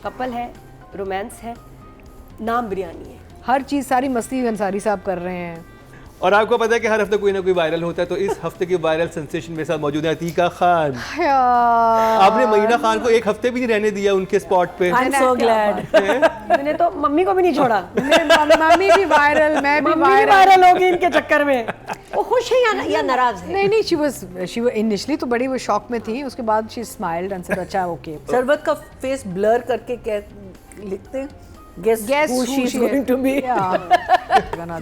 Couple है, romance है, नाम बिरयानी है। हर चीज़ सारी मस्ती अंसारी साहब कर रहे हैं। और आपको पता है कि हर हफ्ते कोई ना कोई वायरल होता है, तो इस हफ्ते की वायरल सेंसेशन मेरे साथ मौजूद है अतीका खान। आपने मरीना खान को एक हफ्ते भी नहीं रहने दिया उनके स्पॉट पे। I'm so glad। मैंने तो मम्मी को भी नहीं छोड़ा। मम्मी भी वायरल, मैं भी वायरल होगी इनके चक्कर में। वो खुश है या नाराज है? नहीं, शी वाज इनिशियली तो बड़ी वो शॉक में थी, उसके बाद शी स्माइल्ड एंड सेड अच्छा ओके। सरवत का फेस ब्लर करके क्या लिखते हैं? Guess who she is going to be।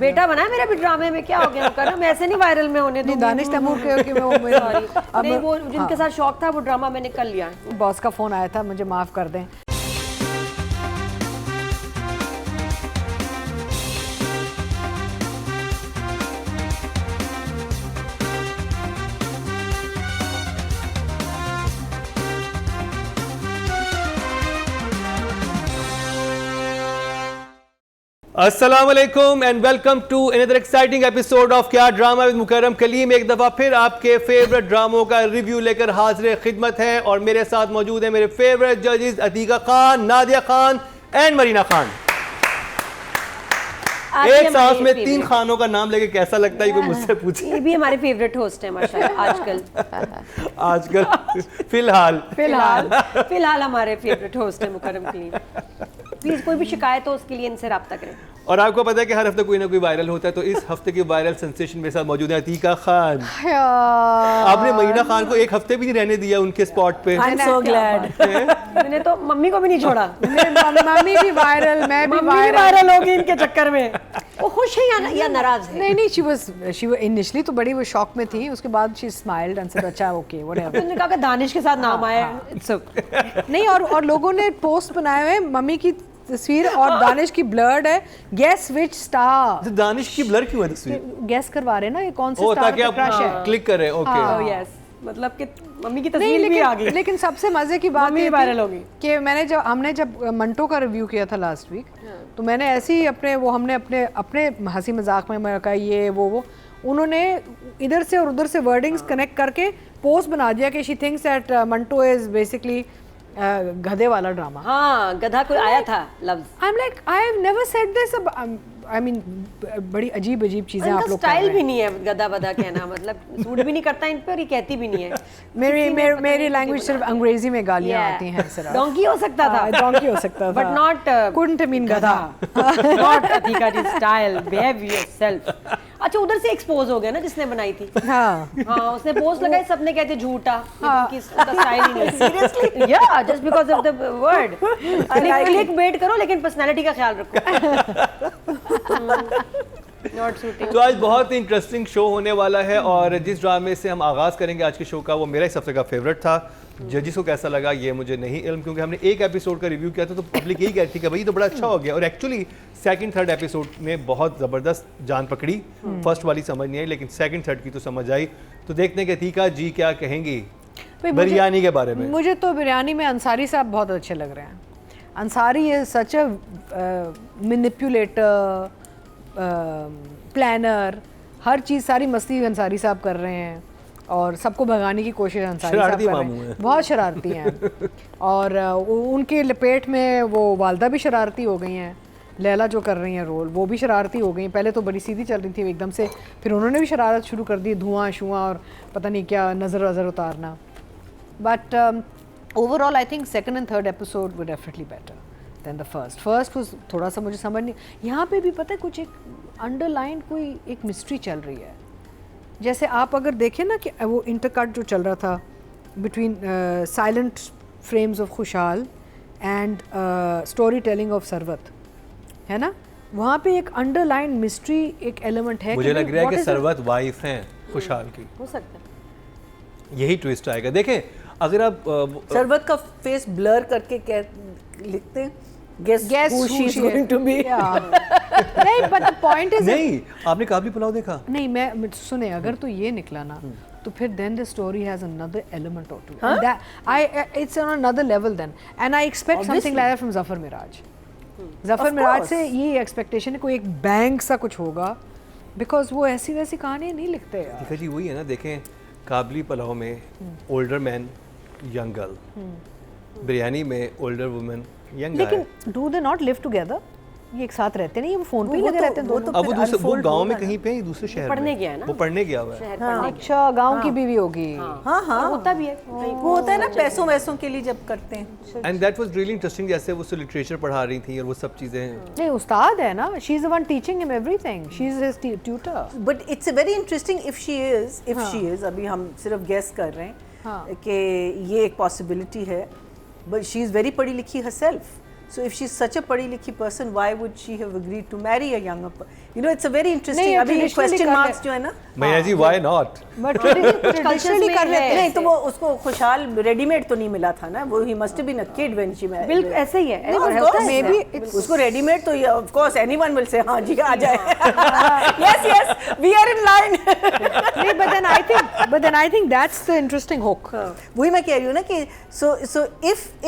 बेटा बना है मेरा भी ड्रामे में, क्या हो गया उनका? मैं ऐसे नहीं वायरल में होने दूंगी। दानिश तैमूर के वो नहीं, वो जिनके साथ शौक था वो ड्रामा मैंने कर लिया। बॉस का फोन आया था, मुझे माफ कर दें। अस्सलाम वालेकुम and welcome to another exciting episode of क्या ड्रामा विद मुकर्रम कलीम। एक दफ़ा फिर आपके फेवरेट ड्रामों का रिव्यू लेकर हाजिर खिदमत है और मेरे साथ मौजूद है मेरे फेवरेट जजेस अतीका खान, नादिया खान एंड मरीना खान। एक सांस में 3 खानों का नाम लेके कैसा लगता है, ये कोई मुझसे पूछे। ये भी हमारे फेवरेट होस्ट है माशाल्लाह आजकल फिलहाल हमारे फेवरेट होस्ट है मुकर्रम कलीम। प्लीज कोई भी शिकायत हो उसके लिए इनसे रब्ता करें। और आपको पता है कि हर हफ्ते कोई ना कोई वायरल होता है, तो इस हफ्ते की वायरल सेंसेशन मेरे साथ मौजूद है अतीका खान। आपने मरीना खान को एक हफ्ते भी नहीं रहने दिया उनके स्पॉट पे। I'm so glad। मैंने तो मम्मी को भी नहीं छोड़ा। मम्मी भी वायरल, मैं भी वायरल होगी इनके चक्कर में। वो खुश है या नाराज है? नहीं, शी वाज इनिशियली तो बड़ी वो शॉक में थी, उसके बाद शी स्माइल्ड एंड सेड अच्छा ओके व्हाटएवर। तुमने कहा कि दानिश के साथ नाम आया है। नहीं, और लोगों ने पोस्ट बनाए हुए मम्मी की तस्वीर और दानिश की ब्लर्ड है। गेस विच स्टार। दानिश की ब्लर क्यों है तस्वीर? गेस करवा रहे हैं ना ये कौन से ओ, स्टार ताकि पे आप क्रश है। क्लिक करें। ओके यस, मतलब कि मम्मी की नहीं, तस्वीर भी आ गई। लेकिन सबसे मजे की बात मम्मी ये वायरल थी होगी कि हमने जब मंटो का रिव्यू किया था लास्ट वीक, तो मैंने ऐसे ही हमने अपने हंसी मजाक में मैं कहा ये वो उन्होंने इधर से और उधर से वर्डिंग्स कनेक्ट करके पोस्ट बना दिया कि she thinks that Manto is basically गधे वाला ड्रामा। हाँ, गधा कोई आया था लफ्ज। I am like I have never said this. I mean बड़ी अजीब चीजें आप लोग स्टाइल भी नहीं है गधा बधा कहना, मतलब सूट भी नहीं करता इन पे और ये कहती भी नहीं है। मेरी लैंग्वेज सिर्फ अंग्रेजी में गालियां आती हैं सिर्फ। डोंकी हो सकता था, डोंकी हो सकता था, बट नॉट कुडंट मीन गधा। Not Atika the style, behave yourself. अच्छा, उधर से एक्सपोज हो गया ना जिसने बनाई थी। हाँ, उसने पोस्ट लगाई, सबने कहते झूठा, क्योंकि उसका स्टाइल ही नहीं है। सीरियसली या just because of the word. Click bait करो लेकिन पर्सनालिटी का ख्याल रखो। Not shooting. तो आज बहुत ही इंटरेस्टिंग शो होने वाला है और जिस ड्रामे से हम आगाज़ करेंगे आज के शो का, वो मेरा इस हफ्ते का फेवरेट था। जजिस को कैसा लगा ये मुझे नहीं इल्म, क्योंकि हमने एक एपिसोड का रिव्यू किया था तो पब्लिक यही कहती थी कि भाई तो बड़ा अच्छा हो गया, और एक्चुअली सेकंड थर्ड एपिसोड में बहुत ज़बरदस्त जान पकड़ी। फर्स्ट वाली समझ नहीं आई लेकिन सेकंड थर्ड की तो समझ आई। तो देखते हैं कि अतीका जी क्या कहेंगी बिरयानी के बारे में। मुझे तो बिरयानी में अंसारी साहब बहुत अच्छे लग रहे हैं। Ansari is such a manipulator, planner, हर चीज़ सारी मस्ती अंसारी साहब कर रहे हैं और सबको भगाने की कोशिश अंसारी साहब कर रहे हैं। बहुत शरारती हैं और उनके लपेट में वो वालदा भी शरारती हो गई हैं। लैला जो कर रही हैं रोल, वो भी शरारती हो गई। पहले तो बड़ी सीधी चल रही थी एकदम से, फिर उन्होंने भी शरारत शुरू कर दी, धुआं शुआं और पता नहीं क्या नज़र वज़र उतारना। But overall I think second and third episode were definitely better than the first was थोड़ा सा मुझे समझ नहीं। यहाँ पे भी पता है कुछ एक अंडरलाइन कोई एक मिस्ट्री चल रही है। जैसे आप अगर देखें ना कि वो इंटरकट जो चल रहा था बिटवीन साइलेंट फ्रेम्स ऑफ खुशहाल and story telling of Sarwat, है ना, वहाँ पे एक अंडरलाइन मिस्ट्री एक एलिमेंट है। मुझे लग रहा है कि सरवत वाइफ हैं खुशहाल की, हो सकता है यही ट्विस्ट आएगा। देखें अगर आप सरवत का फेस ब्लर करके क्या लिखते हैं? Guess who she is going to be। नहीं, but the point is नहीं, आपने काबली पुलाव देखा? नहीं, मैं सुने अगर तो ये निकला ना तो फिर then the story has another element or two। It's on another level then, and I expect something like that from Zafar Miraj। Zafar Miraj से ये एक्सपेक्टेशन है कोई एक बैंक सा कुछ होगा, बिकॉज वो ऐसी वैसी कहानियाँ नहीं लिखते यार। देखा जी, वही है ना। देखें काबली पुलाव में older man young girl, biryani में ओल्डर वुमेन यंग गाय। लेकिन do they not live together? ये एक साथ रहते नहीं, वो फोन पे ही लगे रहते हैं दोनों। अब वो गांव में कहीं पे ही दूसरे शहर में पढ़ने गया है ना, वो पढ़ने गया हुआ है। अच्छा, गांव की बीवी होगी। हाँ होता भी है, वो होता है ना पैसों वैसों के लिए जब करते हैं। And that was really interesting, जैसे वो लिटरेचर पढ़ा रही थी और वो सब चीजें। नहीं, उस्ताद है ना, she is the one teaching him everything, she is his tutor. But it's very interesting if she is अभी हम सिर्फ गेस कर रहे हैं कि ये एक पॉसिबिलिटी है, बट शी इज वेरी पढ़ी लिखी herself. So if she's such a पढ़ी लिखी person, why would she have agreed to marry a younger person? You know, it's a very interesting. अभी question marks जो है ना. मैया जी, why not? But traditionally कर लेते हैं. नहीं तो वो उसको खुशहाल रेडीमेड तो नहीं मिला था ना. वो he must have been a kid when she married. बिल्कुल ऐसे ही है. Maybe उसको रेडीमेड तो of course anyone will say हाँ जी आ जाए. Yes, we are in line. नहीं, but then I think that's the interesting hook. वही मैं कह रही हूँ ना कि so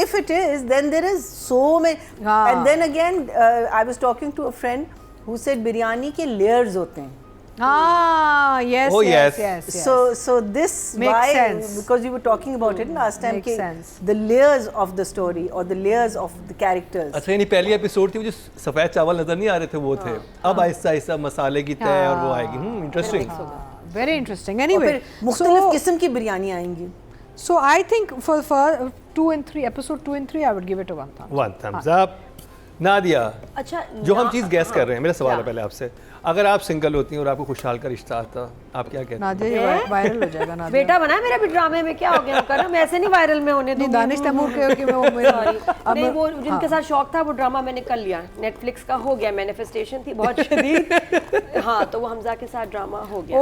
if it is, then there is so many. And then again, I was talking to a friend who said biryani के layers होते हैं. Yes, Oh, yes, yes. yes. So this Makes why sense. because we were talking about it last time. Makes sense. The layers of the story or the layers of the characters. अच्छा, यानी पहली episode थी वो जो सफेद चावल नजर नहीं आ रहे थे वो थे. अब आहिस्ता आहिस्ता मसाले की तय और वो आएगी. इंटरेस्टिंग. Very interesting. Anyway, मुख्तलिफ किस्म की बिरयानी आएंगी. So I think for episode 2 and 3, I would give it a 1 thumbs. 1 thumbs up. Nadia, अच्छा, जो हम चीज़ गैस कर रहे हैं, मेरा सवाल है पहले आपसे, अगर आप सिंगल होती हैं और आपको खुशहाल का रिश्ता आता, आप क्या कहते हैं? नादिया ये वायरल हो जाएगा. नादिया बेटा बना है मेरा भी ड्रामे में, क्या हो गया कर, मैं ऐसे नहीं वायरल में होने दूंगी. दानिश तैमूर के कि मैं वो नहीं, वो जिनके साथ शौक था वो ड्रामा मैंने कर लिया, नेटफ्लिक्स का हो गया, मैनिफेस्टेशन थी बहुत शदीद. हाँ, तो वो हमजा के साथ ड्रामा हो गया.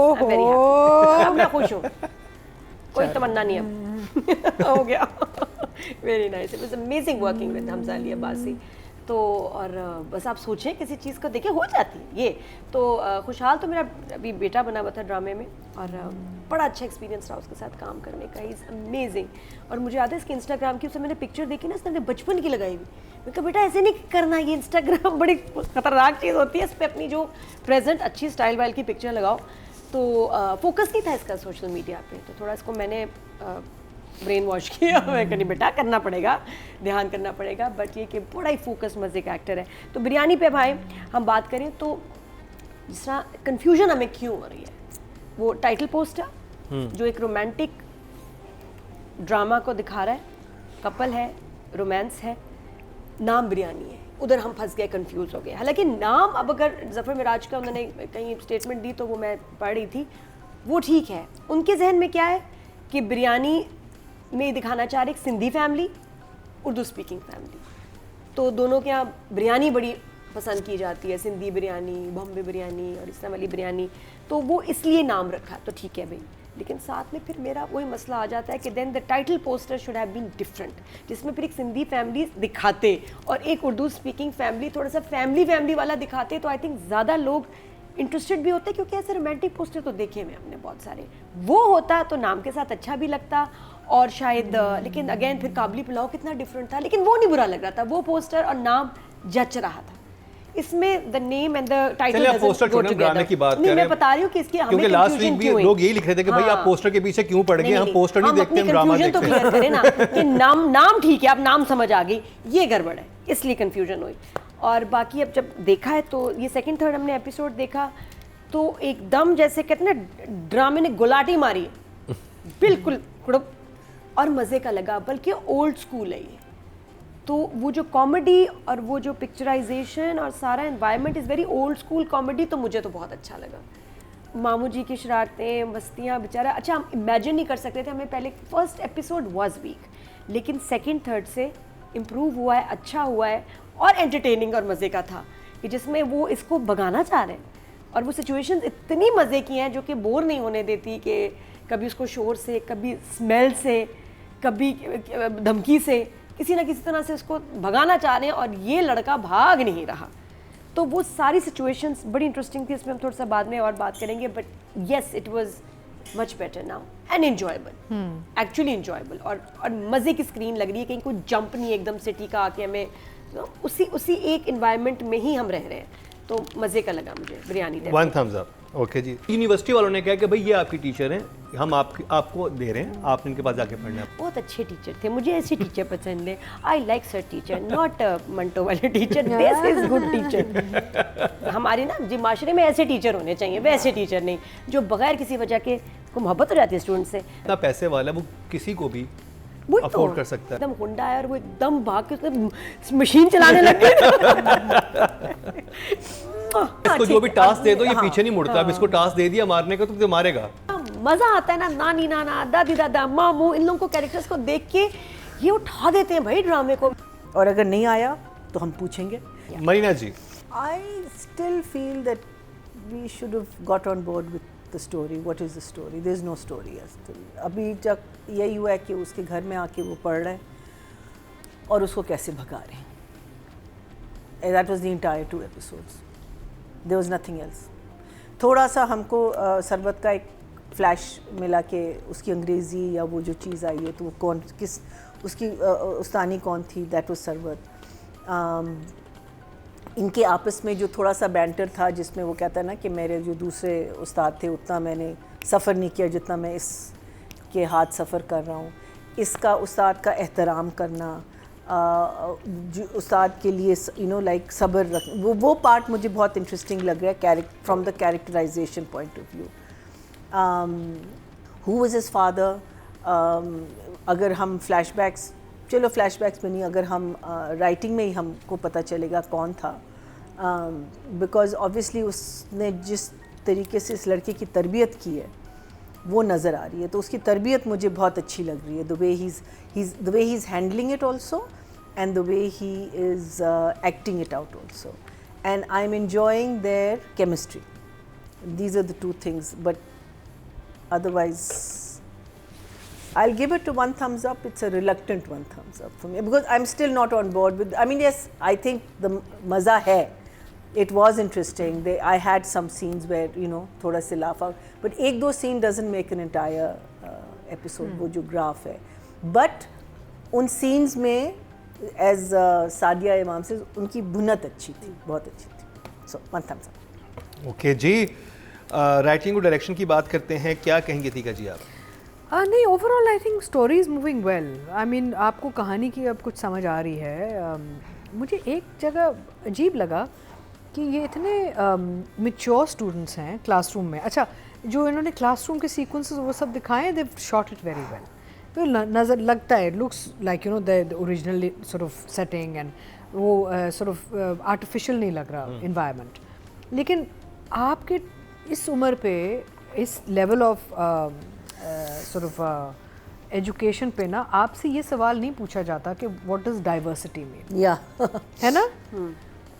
अब मैं खुश हूँ, कोई तमन्ना नहीं अब. हो गया. Very nice, it was amazing working with Hamza Ali Abbasi. तो और बस आप सोचें किसी चीज़ को देखिए हो जाती है ये. तो खुशहाल तो मेरा अभी बेटा बना हुआ था ड्रामे में और बड़ा अच्छा एक्सपीरियंस रहा उसके साथ काम करने का. Is amazing. और मुझे याद है इसकी इंस्टाग्राम की, उससे मैंने पिक्चर देखी ना, इसने बचपन की लगाई हुई. मैं कहा बेटा ऐसे नहीं करना, ये इंस्टाग्राम बड़ी खतरनाक चीज़ होती है, इस पर अपनी जो प्रेजेंट अच्छी स्टाइल वाइल की पिक्चर लगाओ. तो फोकस नहीं था इसका सोशल मीडिया पे, तो थोड़ा इसको मैंने ब्रेन वॉश किया. मैं कहनी बेटा करना पड़ेगा, ध्यान करना पड़ेगा. बट ये कि बड़ा ही फोकस मज़े का एक्टर है. तो बिरयानी पे भाई हम बात करें तो जिस तरह कन्फ्यूजन हमें क्यों हो रही है, वो टाइटल पोस्टर जो एक रोमांटिक ड्रामा को दिखा रहा है, कपल है, रोमांस है, नाम बिरयानी है, उधर हम फंस गए, कंफ्यूज हो गए. हालांकि नाम अब अगर ज़फ़र मिराज का उन्होंने कहीं स्टेटमेंट दी तो वो मैं पढ़ रही थी, वो ठीक है. उनके जहन में क्या है कि बिरयानी में दिखाना चाह रहे एक Sindhi family, Urdu speaking family, तो दोनों के यहाँ बिरयानी बड़ी पसंद की जाती है, सिंधी बिरयानी, बॉम्बे बिरयानी और इस तरह वाली बिरयानी, तो वो इसलिए नाम रखा. तो ठीक है भाई, लेकिन साथ में फिर मेरा वही मसला आ जाता है कि then the title poster should have been different, जिसमें फिर एक सिंधी फैमिली दिखाते और एक उर्दू स्पीकिंग फैमिली, थोड़ा सा फैमिली वाला दिखाते, तो आई थिंक ज़्यादा लोग इंटरेस्टेड भी होते. क्योंकि ऐसे रोमांटिक पोस्टर तो देखे हुए हमने बहुत सारे, वो होता तो नाम के साथ अच्छा भी लगता और शायद, लेकिन अगेन फिर काबली पुलाव कितना डिफरेंट था, लेकिन वो नहीं बुरा लग रहा था, वो पोस्टर और नाम जच रहा था. इसमें the name and the title poster छोड़ने ड्रामे की बात कर रहे हैं. मैं बता रही हूँ कि इसकी हमें क्योंकि लास्ट वीक भी लोग यही लिख रहे थे कि भाई आप पोस्टर के पीछे क्यों पड़ गए, हम पोस्टर नहीं देखते, हम ड्रामा देखते हैं. तो क्लियर करें ना कि नाम ठीक है, अब नाम समझ आ गई, ये गड़बड़ है, इसलिए कंफ्यूजन हुई. और बाकी अब जब देखा है तो ये सेकंड थर्ड हमने एपिसोड देखा तो एकदम जैसे कहते हैं ना, ड्रामे ने गुलाटी मारी है बिल्कुल कुड़प, और मज़े का लगा. बल्कि ओल्ड स्कूल है ये, तो वो जो कॉमेडी और वो जो पिक्चराइजेशन और सारा environment is very old school comedy, तो मुझे तो बहुत अच्छा लगा. मामू जी की शरारतें, मस्तियाँ, बेचारा. अच्छा, हम इमेजिन नहीं कर सकते थे, हमें पहले फर्स्ट एपिसोड वाज वीक, लेकिन सेकंड थर्ड से इम्प्रूव हुआ है, अच्छा हुआ है और एंटरटेनिंग और मज़े का था, कि जिसमें वो इसको भगाना चाह रहे हैं और वो सिचुएशंस इतनी मज़े की हैं जो कि बोर नहीं होने देती, कि कभी उसको शोर से, कभी स्मेल से, कभी धमकी से, किसी ना किसी तरह से उसको भगाना चाह रहे हैं और ये लड़का भाग नहीं रहा. तो वो सारी सिचुएशंस बड़ी इंटरेस्टिंग थी. इसमें हम थोड़ा सा बाद में और बात करेंगे. But yes, it was much better now and enjoyable, actually enjoyable. और मज़े की स्क्रीन लग रही है, कहीं कोई जंप नहीं एकदम सिटी का आके हमें, उसी एक इन्वायरमेंट में ही हम रह रहे हैं. तो मज़े का लगा मुझे बिरयानी. 1 thumbs up. ओके जी। यूनिवर्सिटी वालों ने कहा कि भाई ये आपकी टीचर हैं, हम आपको दे रहे हैं, आप इनके पास जाके पढ़ना है। बहुत अच्छे टीचर थे, मुझे ऐसे टीचर पसंद है। I like sir teacher, not Manto वाले teacher, this is good teacher. हमारे ना जी माशरे में ऐसे टीचर होने चाहिए, वैसे टीचर नहीं जो बगैर किसी वजह के को मोहब्बत हो जाती है स्टूडेंट से। इतना पैसे वाला वो किसी को भी वही अफोर्ड तो कर सकता है। एकदम हुंडा है और वो एकदम भाग के उसने मशीन चलाने लग गए। इसको जो भी टास्क दे दो ये पीछे नहीं मुड़ता। अब इसको टास्क दे दिया मारने का तो मारेगा। मजा आता है ना, नानी नाना दादी दादा मामू इन लोगों को कैरेक्टर्स को देख के ये उठा देते हैं भाई ड्रामे को। और अगर नहीं आया तो हम पूछेंगे। मरीना जी, I still feel that we should have got on board with the story. What is the story? There is no story still. अभी तक यही हुआ है कि उसके घर में आके वो पढ़ रहे हैं और उसको कैसे भगा रहे हैं। And that was the entire 2 episodes. There was nothing else. थोड़ा सा हमको सरबत का एक फ्लैश मिला कि उसकी अंग्रेज़ी या वो जो चीज़ आई है तो वो कौन किस उसकी उस्तानी कौन थी, दैट वाज सरबत। इनके आपस में जो थोड़ा सा बैंटर था जिसमें वो कहता है ना कि मेरे जो दूसरे उस्ताद थे उतना मैंने सफ़र नहीं किया जितना मैं इसके हाथ सफ़र कर रहा हूँ। इसका उस्ताद का एहतराम करना, जो उस्ताद के लिए लाइक सब्र रख, वो पार्ट मुझे बहुत इंटरेस्टिंग लग रहा है from the characterisation point of view. Who was his father, अगर हम फ्लैशबैक्स, चलो फ्लैशबैक्स में नहीं, अगर हम राइटिंग में ही हमको पता चलेगा कौन था, बिकॉज ऑब्वियसली उसने जिस तरीके से इस लड़के की तरबियत की है वो नज़र आ रही है, तो उसकी तरबियत मुझे बहुत अच्छी लग रही है। The way he is handling it also and the way he is acting it out also, and I am enjoying their chemistry. These are the 2 things, but otherwise I'll give it to 1 thumbs up. It's a reluctant 1 thumbs up for me because I'm still not on board with. I mean, yes, I think the maza hai. It was interesting. I had some scenes where thoda se laugh out, but ek do scene doesn't make an entire episode. वो जो graph है, but उन scenes में as Sadia इमाम से उनकी बुनत अच्छी थी, बहुत अच्छी थी. So 1 thumbs up. ओके जी, राइटिंग और डायरेक्शन की बात करते हैं, क्या कहेंगे तीका जी आप? नहीं, overall I think story is moving well. I mean आपको कहानी की अब कुछ समझ आ रही है। मुझे एक जगह अजीब लगा कि ये इतने मैच्योर स्टूडेंट्स हैं क्लासरूम में। अच्छा, जो इन्होंने क्लासरूम के सीक्वेंसेस वो सब दिखाए हैं, they shot it very well. तो नज़र लगता है, looks like the original sort of setting and वो सॉर्ट ऑफ आर्टिफिशियल नहीं लग रहा इन्वायरमेंट। लेकिन आपके इस उम्र पे इस level of sort of education पे ना आपसे ये सवाल नहीं पूछा जाता कि व्हाट डज डाइवर्सिटी मीन, या है ना?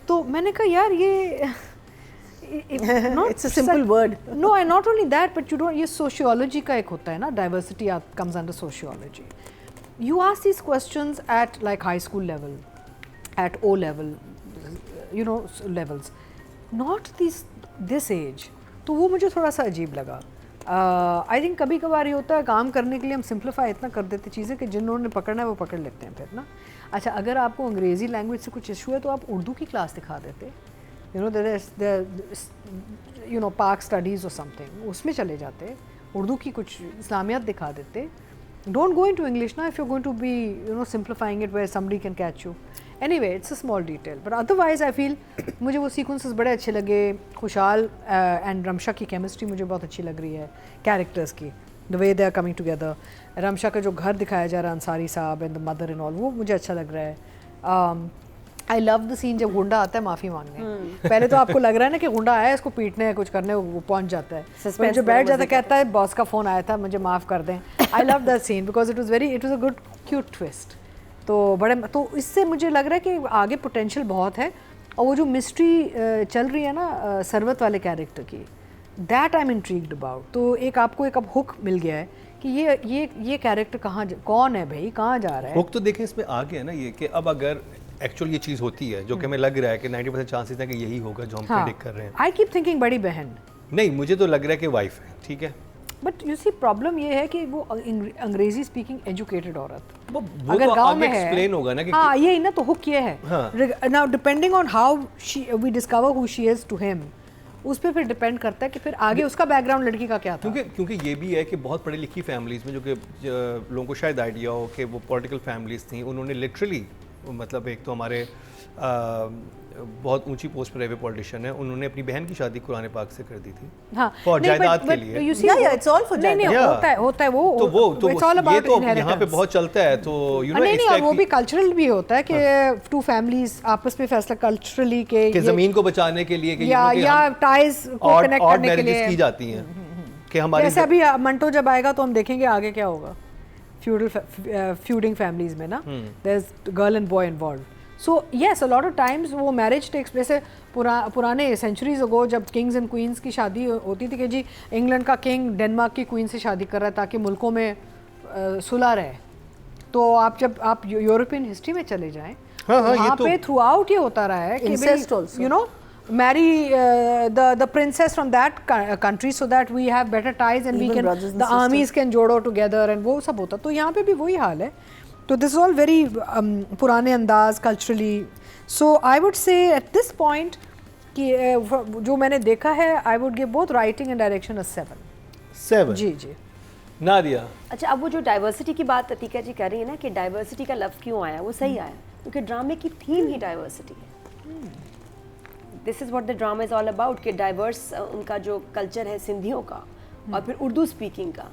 तो मैंने कहा यार ये it's a simple word. No, and not only that, but you don't, ये सोशियोलॉजी का एक होता है ना, diversity comes under sociology. You ask these questions at like high school level, at O level, levels, not this age. तो वो मुझे थोड़ा सा अजीब लगा। आई थिंक कभी कभार ये होता है काम करने के लिए हम सिंप्लीफाई इतना कर देते चीज़ें कि जिन्होंने पकड़ना है वो पकड़ लेते हैं फिर ना। अच्छा, अगर आपको अंग्रेज़ी लैंग्वेज से कुछ इशू है तो आप उर्दू की क्लास दिखा देते, पाक स्टडीज़ और समथिंग, उसमें चले जाते, उर्दू की कुछ इस्लामियात दिखा देते। डोंट गो इनटू इंग्लिश ना if you going to be simplifying it where somebody can catch you. Anyway, it's a small detail, but otherwise I feel मुझे वो सीक्वेंसेस बड़े अच्छे लगे। खुशहाल एंड रमशा की केमिस्ट्री मुझे बहुत अच्छी लग रही है, कैरेक्टर्स की, the way they are coming together. Ramsha का जो घर दिखाया जा रहा है, अंसारी साहब and the mother in all, वो मुझे अच्छा लग रहा है। आई लव द सीन जब गुंडा आता है माफ़ी मांगने। पहले तो आपको लग रहा है ना कि गुंडा आया इसको पीटने है, कुछ करने, वो पहुंच जाता है, जो बैठ जाता है कहता है बॉस का फ़ोन आया था मुझे माफ़ कर दें। I love that scene because it was a good cute twist. तो इससे मुझे लग रहा है कि आगे पोटेंशियल बहुत है। और वो जो मिस्ट्री चल रही है ना सरवत वाले कैरेक्टर की, that I M intrigued about. तो एक आपको एक अब हुक मिल गया है कि ये कैरेक्टर कौन है भाई, कहाँ जा रहा है। हुक तो देखें इसमें आ गया ना ये कि अब अगर एक्चुअल ये चीज़ होती है जो कि हमें लग रहा है कि 90% चांसेस है कि यही होगा जो हम प्रेडिक्ट कर रहे हैं। आई कीप थिंकिंग बड़ी बहन नहीं, मुझे तो लग रहा है कि वाइफ है, ठीक है। बट यू सी प्रॉब्लम ये है कि वो अंग्रेजी स्पीकिंग एजुकेटेड औरत अगर तो गांव में एक्सप्लेन होगा ना कि हाँ यही ना, तो हुक ये है। Now depending on how we discover who she is to him, उस पर फिर डिपेंड करता है कि फिर आगे उसका बैकग्राउंड लड़की का क्या था। क्योंकि ये भी है कि बहुत पढ़ी लिखी फैमिलीज़ में, जो कि लोगों को शायद आइडिया हो कि वो पॉलिटिकल फैमिलीज़ थी, उन्होंने लिटरली मतलब एक तो हमारे बहुत ऊंची पोस्ट पर रहे हुए पॉलिटिशियन है, उन्होंने अपनी बहन की शादी कुरान पाक से कर दी थी। हाँ, फॉर जायदाद के लिए। इट्स ऑल फॉर नहीं होता है वो तो ये तो यहाँ पे बहुत चलता है, तो यू नो नहीं, और वो भी कल्चरल भी होता है कि टू फैमिलीज आपस में फैसला कल्चरली के जमीन को बचाने के लिए या टाइज को कनेक्ट करने के लिए की जाती हैं कि हमारे जैसे अभी मंटो जब आएगा तो हम देखेंगे आगे क्या होगा फ्यूडिंग फैमिलीज में ना, there is girl and boy involve. So yes, a lot of times वो मैरिज टेक्स प्लेस है। पुराने सेंचुरीज अगो जब किंग्स एंड क्वींस की शादी होती थी कि जी इंग्लैंड का किंग डेनमार्क की क्वीन से शादी कर रहा है ताकि मुल्कों में सुलह रहे, तो आप जब आप यूरोपियन हिस्ट्री में चले जाएं वहाँ पे थ्रू आउट ये होता रहा है कि you know marry the princess from that country so that we have better ties and Even we can the armies can jodo together and वो सब होता, तो यहाँ पे भी वही हाल है। तो this is all very पुराने अंदाज culturally, so I would say at this point कि जो मैंने देखा है I would give both writing and direction a 7। जी नादिया। अच्छा, अब वो जो डाइवर्सिटी की बात अतीका जी कर रही है ना कि डाइवर्सिटी का लफ्ज़ क्यों आया, वो सही आया क्योंकि ड्रामे की थीम ही डाइवर्सिटी है। This is what the drama is all about कि डाइवर्स उनका जो कल्चर है सिंधियों का और फिर उर्दू स्पीकिंग का,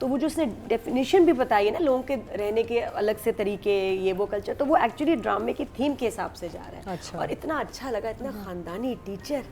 तो वो जो उसने डेफिनेशन भी बताई है ना लोगों के रहने के अलग से तरीके, ये वो कल्चर, तो वो एक्चुअली ड्रामे की थीम के हिसाब से जा रहा है। अच्छा। और इतना अच्छा लगा, इतना ख़ानदानी टीचर,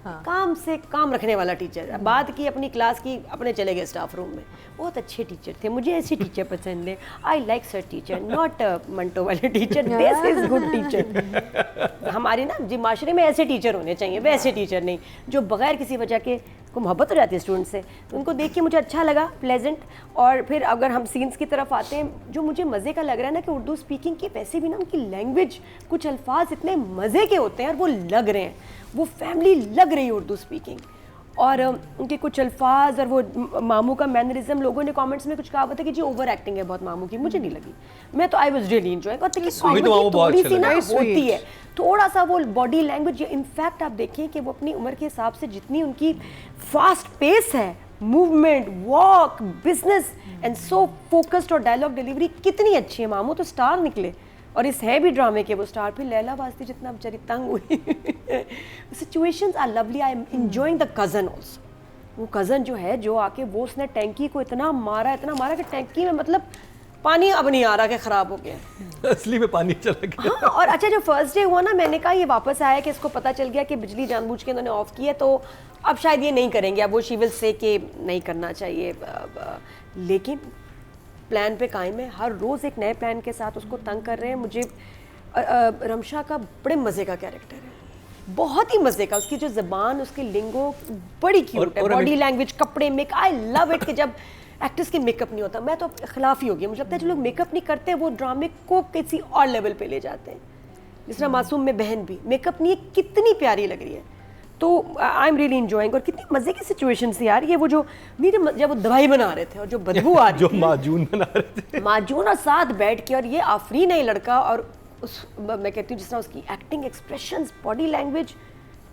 काम से काम रखने वाला टीचर, बात की अपनी क्लास की, अपने चले गए स्टाफ रूम में। बहुत अच्छे टीचर थे, मुझे ऐसे टीचर पसंद है। I like sir teacher, not Manto वाले teacher, this is good teacher. हमारे ना जी माशरे में ऐसे टीचर होने चाहिए, वैसे टीचर नहीं जो बगैर किसी वजह के को मोहब्बत हो जाती है स्टूडेंट से, तो उनको देख के मुझे अच्छा लगा, प्लेजेंट। और फिर अगर हम सीन्स की तरफ आते हैं, जो मुझे मज़े का लग रहा है ना कि उर्दू स्पीकिंग की वैसे भी ना उनकी लैंग्वेज, कुछ अल्फाज इतने मज़े के होते हैं और वो लग रहे हैं, वो फैमिली लग रही है उर्दू स्पीकिंग। और उनके कुछ अल्फाज और वो मामू का मैनरिज्म, लोगों ने कमेंट्स में कुछ कहा हुआ था कि जी ओवर एक्टिंग है बहुत मामू की, मुझे नहीं लगी। मैं तो आई वाज रियली एंजॉयिंग। और थोड़ी सी ना होती है, थोड़ा सा वो बॉडी लैंग्वेज, इनफैक्ट आप देखिए कि वो अपनी उम्र के हिसाब से जितनी उनकी फास्ट पेस है, movement, walk, business and so focused, और डायलॉग डिलीवरी कितनी अच्छी है। मामू तो स्टार निकले और इस है भी ड्रामे के वो स्टार। फिर लैला वास्ती जितना बेचारी तंग हुई। Situations are lovely, I am enjoying the cousin also. वो कज़न जो है, जो आके वो उसने टैंकी को इतना मारा कि टैंकी में मतलब पानी अब नहीं आ रहा, कि ख़राब हो गया, असली में पानी चला गया। हाँ, और अच्छा जो फर्स्ट डे हुआ ना, मैंने कहा ये वापस आया कि इसको पता चल गया कि बिजली जानबूझ के इन्होंने ऑफ की है, तो अब शायद ये नहीं करेंगे, अब वो शी विल से कि नहीं करना चाहिए। लेकिन प्लान पे कायम है, हर रोज़ एक नए प्लान के साथ उसको तंग कर रहे हैं। मुझे रमशा का बड़े मज़े का कैरेक्टर है, बहुत ही मज़े का। उसकी जो ज़बान, उसकी लिंगो बड़ी क्यूट है, बॉडी लैंग्वेज, कपड़े, मेक, आई लव इट कि जब एक्टर्स के मेकअप नहीं होता। मैं तो खिलाफ ही हो गया, मुझे लगता है जो लोग मेकअप नहीं करते वो ड्रामे को किसी और लेवल पे ले जाते हैं। जिस तरह मासूम में बहन भी मेकअप नहीं है, कितनी प्यारी लग रही है। तो आई एम रियली एंजॉइंग। और कितनी मज़े की सिचुएशन थी यार ये, वो जो नहीं जब वो दवाई बना रहे थे और जो बदबू आ रही जो माजून बना रहे थे, माजून और साथ बैठ के, और ये आफरीन है लड़का, और उस मैं कहती हूँ जिस तरह उसकी acting, expressions, body language,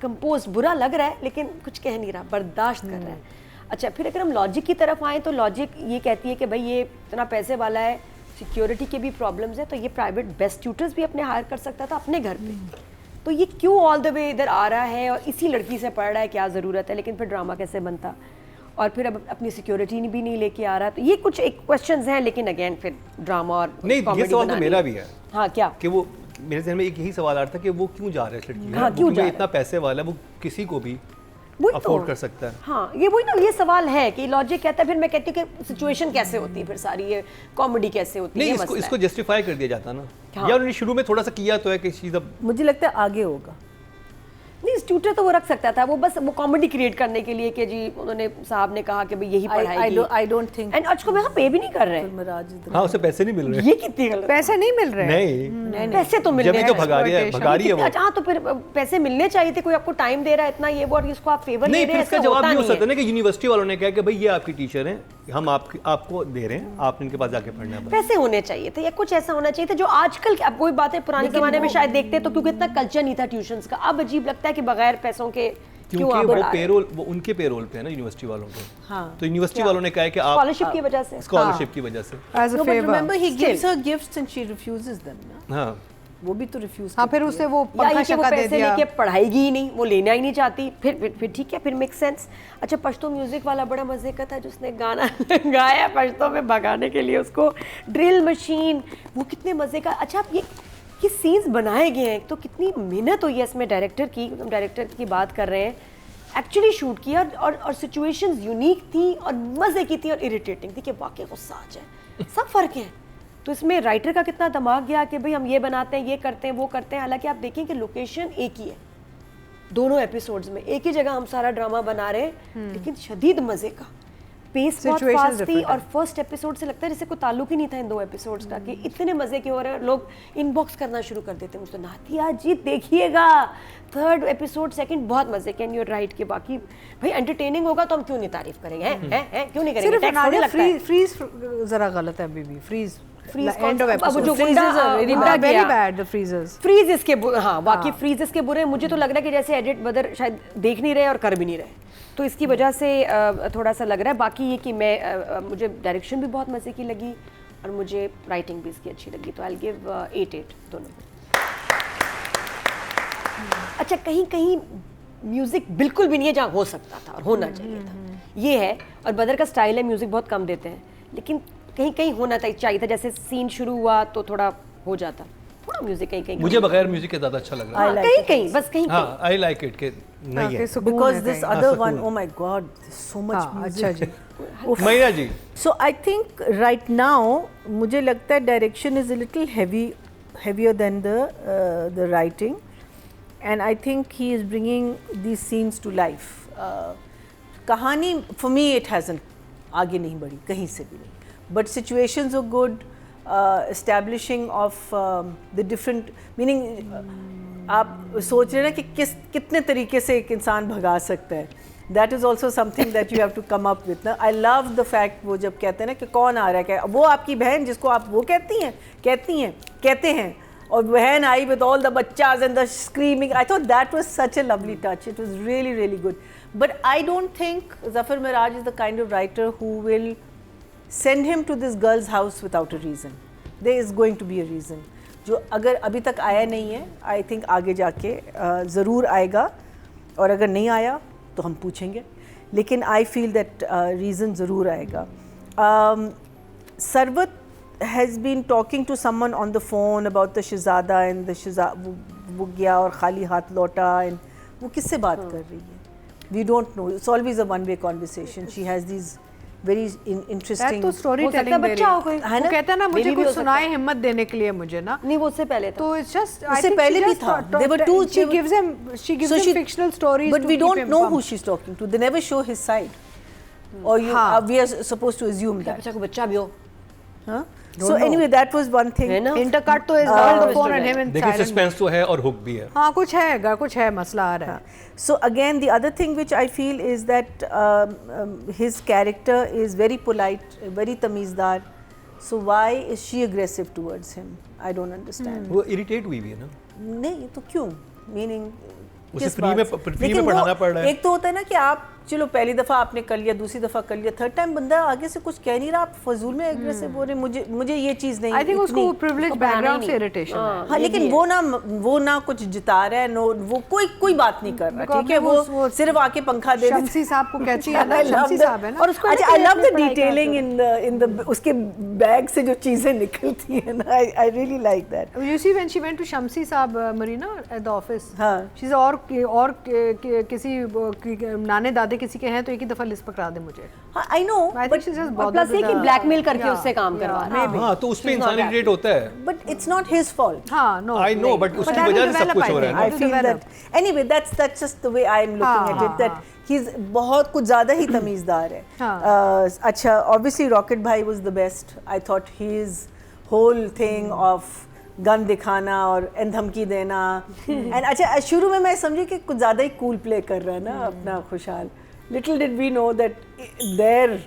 compose, बुरा लग रहा है लेकिन कुछ कह नहीं रहा, बर्दाश्त कर रहा है। अच्छा, फिर अगर हम लॉजिक की तरफ आएँ तो लॉजिक ये कहती है कि भाई ये इतना पैसे वाला है, सिक्योरिटी के भी प्रॉब्लम्स है, तो ये प्राइवेट बेस्ट ट्यूटर्स भी अपने हायर कर सकता था अपने घर पे, तो ये क्यों ऑल द वे इधर आ रहा है और इसी लड़की से पढ़ रहा है, क्या ज़रूरत है। लेकिन फिर ड्रामा कैसे बनता, और फिर अब अपनी सिक्योरिटी भी नहीं लेके आ रहा, तो ये कुछ एक क्वेश्चंस हैं। लेकिन अगेन फिर ड्रामा और नहीं, ये सवाल तो मेरा भी है। हाँ, क्या कि वो मेरे ज़हन में एक यही सवाल आ रहा था कि वो क्यों जा रहा है इस लड़की, हाँ, क्यों जा रहा है? इतना पैसे वाला है, वो किसी को भी अफोर्ड कर सकता है। हाँ, ये वही ना, ये सवाल है कि लॉजिक कहता है। फिर मैं कहती हूँ कि सिचुएशन कैसे होती है, फिर सारी ये कॉमेडी कैसे होती है। नहीं, इसको जस्टिफाई कर दिया जाता ना, या उन्होंने शुरू में थोड़ा सा किया तो है कि चीज़, अब मुझे लगता है आगे होगा। नहीं, ट्यूटर तो वो रख सकता था, वो बस वो कॉमेडी क्रिएट करने के लिए कि जी उन्होंने साहब ने कहा कि भाई यही पढ़ाई, आई डोंट थिंक, एंड आज को मैं पे भी नहीं कर रहे हैं। हाँ, उसे पैसे नहीं मिल रहे। ये कितनी गलत, पैसे नहीं मिल रहे नहीं, पैसे तो मिल रहे हैं, जब तो भगा रही है वो। अच्छा, तो फिर पैसे मिलने चाहिए थे, कोई आपको टाइम दे रहा है इतना, ये वो, और इसको आप फेवर नहीं, दे रहे हैं। इसका जवाब नहीं हो सकता ना कि यूनिवर्सिटी वालों ने कहा कि भाई ये आपकी टीचर हैं, हम आपको दे रहे हैं, आप इनके पास जाके पढ़ना है। पैसे होने चाहिए थे या कुछ ऐसा होना चाहिए था जो आजकल, अब कोई बात है पुराने जमाने में शायद देखते तो, क्योंकि इतना कल्चर नहीं था ट्यूशंस का। अब अजीब लगता है कि बगैर पैसों के क्योंकि आप वो बढ़ा रहे हैं? पेरोल, वो उनके पेरोल पे है ना यूनिवर्सिटी वालों के। हाँ। तो यूनिवर्सिटी वालों ने कहा है कि आप स्कॉलरशिप की वजह से स्कॉलरशिप की वजह से। As a No, but favour. remember he gives her gifts and she refuses them ना। हाँ, वो भी तो रिफ्यूज हाँ, फिर उसे वो या पंखा ये कि वो शका दे पैसे दिया। लेके पढ़ाएगी ही नहीं, वो लेना ही नहीं चाहती, फिर ठीक है, फिर मेक सेंस। अच्छा, पश्तो म्यूजिक वाला बड़ा मजे का था, जिसने गाना गाया पश्तो में भगाने के लिए उसको, ड्रिल मशीन, वो कितने मजे का। अच्छा, आप ये सीन्स बनाए गए हैं, तो कितनी मेहनत हुई है इसमें डायरेक्टर की, हम डायरेक्टर की बात कर रहे हैं, एक्चुअली शूट किया, और सिचुएशंस यूनिक थी और मजे की थी और इरिटेटिंग थी कि वाकई गुस्सा आ जाए, सब फर्क है। तो इसमें राइटर का कितना दिमाग गया कि भाई हम ये बनाते हैं, ये करते हैं, वो करते हैं। हालांकि आप देखें कि लोकेशन एक ही है दोनों एपिसोड्स में, एक ही जगह हम सारा ड्रामा बना रहे हैं, लेकिन शदीद मजे का, पेस बहुत Situations फास्ट थी। different और फर्स्ट एपिसोड से लगता है जैसे कोई ताल्लुक ही नहीं था इन 2 एपिसोड्स का, कि इतने मजे के हो रहे हैं, लोग इनबॉक्स करना शुरू कर देते हैं मुझसे, नातिया जी देखिएगा 3rd एपिसोड 2nd बहुत मजे के। एंड यू राइट कि बाकी भाई एंटरटेनिंग होगा तो हम क्यों नहीं तारीफ करेंगे, हैं क्यों नहीं करेंगे, सिर्फ टैक्स थोड़ी लगता है। फ्रीज जरा गलत है अभी भी। फ्रीज एंड ऑफ अब वो एपिसोड जो गुंडा वेरी गया, बैड द फ्रीजर्स। फ्रीज इसके हाँ बाकी फ्रीज इसके बुरे हैं। मुझे तो लग रहा है कि जैसे एडिट बदर शायद देख नहीं रहे और कर भी नहीं रहे, तो इसकी वजह से थोड़ा सा लग रहा है। बाकी ये कि मैं मुझे डायरेक्शन भी बहुत मजे की लगी और मुझे राइटिंग भी इसकी अच्छी लगी, तो आई विल गिव 8 दोनों। अच्छा, कहीं कहीं म्यूजिक बिल्कुल भी नहीं है जहाँ हो सकता था और होना चाहिए था, ये है। और बदर का स्टाइल है, म्यूजिक बहुत कम देते हैं, लेकिन कहीं कहीं होना चाहिए था। जैसे सीन शुरू हुआ तो थोड़ा हो जाता, थोड़ा म्यूजिक कहीं कहीं मुझे बगैर म्यूजिक के ज़्यादा अच्छा लग रहा है। कहीं कहीं बस कहीं हाँ, आई लाइक इट के नहीं है। Because this other one, oh my God, there's so much music. अच्छा जी। मैया जी, So I think right now मुझे लगता है direction is a little heavier than the writing, and I think he is bringing these scenes to life. कहानी for me it hasn't आगे नहीं बढ़ी कहीं से भी नहीं, but situations are good. Establishing of the different meaning, आप सोच रहे हैं ना कि कितने तरीके से एक इंसान भगा सकता है, that is also something that you have to come up with ना। I love the fact वो जब कहते हैं ना कि कौन आ रहा है, क्या वो आपकी बहन जिसको आप वो कहते हैं और बहन आई with all the बच्चास and the screaming. I thought that was such a lovely touch. It was really really good. But I don't think Zafar Miraj is the kind of writer who will send him to this girl's house without a reason. There is going to be a reason. जो अगर अभी तक आया नहीं है, I think आगे जाके ज़रूर आएगा, और अगर नहीं आया तो हम पूछेंगे, लेकिन I feel that reason ज़रूर आएगा. Sarwat has been talking to someone on the phone about the Shahzada and the Shahzada वो गया और खाली हाथ लौटा, and वो किससे बात कर रही है? We don't know. It's always a one-way conversation. She has these very interesting. तो स्टोरी हो सकता है टेलिंग बच्चा हो कोई, वो कहता है ना मुझे Baby भी कुछ हो सकता सुनाए हिम्मत देने के लिए मुझे ना, नहीं वो उससे पहले था। तो इट्स जस्ट उससे पहले भी था. There were two. she gives him fictional stories, but to we keep don't him know who pumped. she's talking to. They never show his side, or you. हाँ. We are supposed to assume that. बच्चा को बच्चा भी हो, Huh? So anyway, that was one thing. है ना? Intercut तो is all the phone and him in देखिए silent. सस्पेंस तो है और हुक भी है। हाँ कुछ है मसला आ रहा है। So again, the other thing which I feel is that his character is very polite, very tamizdar. So why is she aggressive towards him? I don't understand. वो इरिटेट हुई भी है ना, नहीं तो क्यों? Meaning उसे किस फ्री बात में से? फ्री लेकिन में पढ़ाना वो पड़ रहा है। एक तो होता है ना कि आप चलो पहली दफ़ा आपने कर लिया, दूसरी दफ़ा कर लिया, थर्ड टाइम बंदा आगे से कुछ कह नहीं रहा, आप फजूल में एग्रेसिव हो रहे, मुझे ये चीज़ नहीं। आई थिंक उसको इतनी- प्रिविलेज बैकग्राउंड से इरिटेशन है। हाँ, लेकिन वो ना कुछ जिता रहा है, वो कोई बात नहीं कर रहा, ठीक है, वो सिर्फ आके पंखा दे शम्सी साहब को कहती है ना, शम्सी साहब है ना, और उसको अच्छा, I love the detailing in the उसके बैग से जो चीजें निकलती है ना, I really like that. You see when she went to Shamsi साहब Marina at the office, हाँ. she's और किसी नाने दादे किसी के हैं तो एक ही दफा लिस्ट पकड़ा दे मुझे। हाँ, I know, I think she's just bothered plus with ये कि the- ब्लैकमेल करके Yeah, उससे काम करवा रहा है। हाँ, तो उसमें इंसान इरिटेट होता है। but it's not his fault. हाँ, no. I know, but उसकी वजह से सब कुछ हो रहा है I ना। feel that anyway, that's just the way I'm looking at it. That he's बहुत कुछ ज़्यादा ही तमीज़दार है। अच्छा, obviously Rocket भाई was the best. I thought his whole thing of gun दिखाना और धमकी देना, and अच्छा शुरू में मैं समझी कि कुछ ज़्यादा ही कूल प्ले कर रहा है ना अपना खुशहाल. Little did we know that their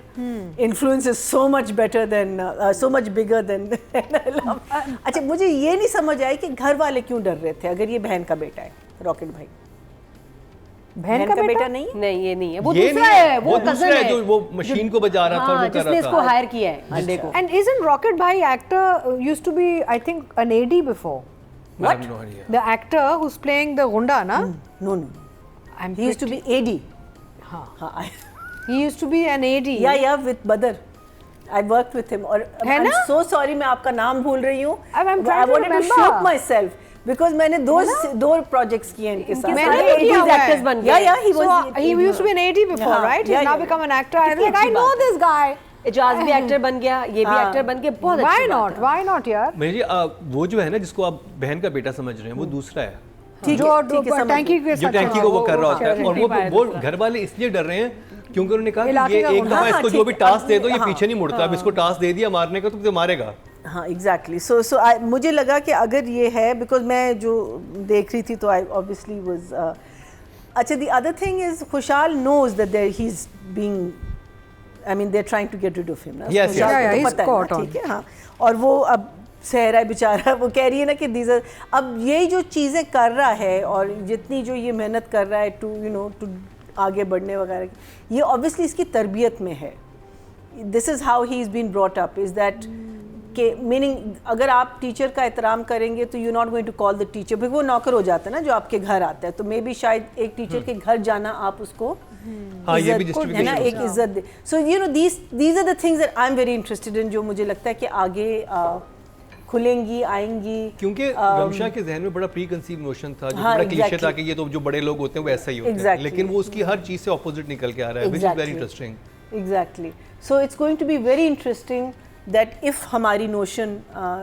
influence is so much better than so much bigger than. अच्छा, मुझे ये नहीं समझ आई कि घर वाले क्यों डर रहे थे अगर ये बहन का बेटा है रॉकेट भाई. बहन का बेटा नहीं है? नहीं ये नहीं है, वो ये दूसरा नहीं है, वो दूसरा कजन है है जो वो मशीन को बजा रहा था, हाँ, वो कर जिसने रहा इसको था। हायर किया है अंडे को। And isn't Rocket Bhai actor used to be, I think, an AD before? I have no idea. The actor who's playing the Gunda, na? No. He used to be AD. हाँ. He used to be an AD. Yeah, with Badr. I worked with him. और है I'm ना? so sorry मैं आपका नाम भूल रही हूँ. I'm trying I to wanted to remember. shoot myself because मैंने दो प्रोजेक्ट्स किए इनके साथ. मैंने सारे भी किया 80s हुआ है। actors बन गए। Yeah, he was. So he used to be an AD before, हाँ, right? He's yeah, now yeah. become an actor. I was like, I अच्छी know बात this guy. एजाज भी एक्टर बन गया, ये भी एक्टर बन गया, बहुत Why अच्छी बात not? है। Why not, यार? मेरे जी वो जो है ना जिसको आप बहन का बेटा समझ रहे हैं वो दूसरा है, ठीक जो है, समझ टैंकी के जो साथ टैंकी को वो कर रहा होता है। और हाँ, वो घर वाले इसलिए डर रहे हैं क्योंकि उन्होंने कहा इलाके कि ये का एक गुंडा। दफा हाँ, इसको जो ठीक भी है, टास्क दे दो ये हाँ, पीछे नहीं मुड़ता, अब इसको टास्क दे दिया मारने का तो तुझे मारेगा। हाँ एग्जैक्टली. सो मुझे लगा कि अगर ये है, बिकॉज मैं जो देख रही थी तो आई ऑब्वियसली वाज. अच्छा, the other thing is Khushhal knows that he is being, I mean they are trying to get rid of him ना. Yes, खुशहाल yeah, को yeah, तो he's पता है caught ना, on. ठीक है. हाँ, और वो अब सहरा बेचारा वो कह रही है ना कि these are, अब यही जो चीज़ें कर रहा है और जितनी जो ये मेहनत कर रहा है टू टू आगे बढ़ने वगैरह की, ये ऑब्वियसली इसकी तरबियत में है. This is how he is been brought up, is that के मीनिंग अगर आप टीचर का एहतराम करेंगे तो you not going to call the teacher, because वो नौकर हो जाता है ना जो आपके घर आता है, तो मे बी शायद एक टीचर के घर जाना आप उसको हाँ, ये भी इज्जत है ना, justification एक इज्जत दे. So you know these are the things that I am very interested in, जो मुझे लगता है कि आगे खुलेंगी, आएंगी. क्योंकि रमशा के जहन में बड़ा प्री कंसीव नोशन था, जो हाँ, बड़ा क्लीशे exactly. था कि ये तो जो बड़े लोग होते हैं वो ऐसा ही होते हैं, Exactly. लेकिन वो उसकी हर चीज से ऑपोजिट निकल के आ रहा है, which is very interesting. Exactly. So it's going to be very interesting that if हमारी नोशन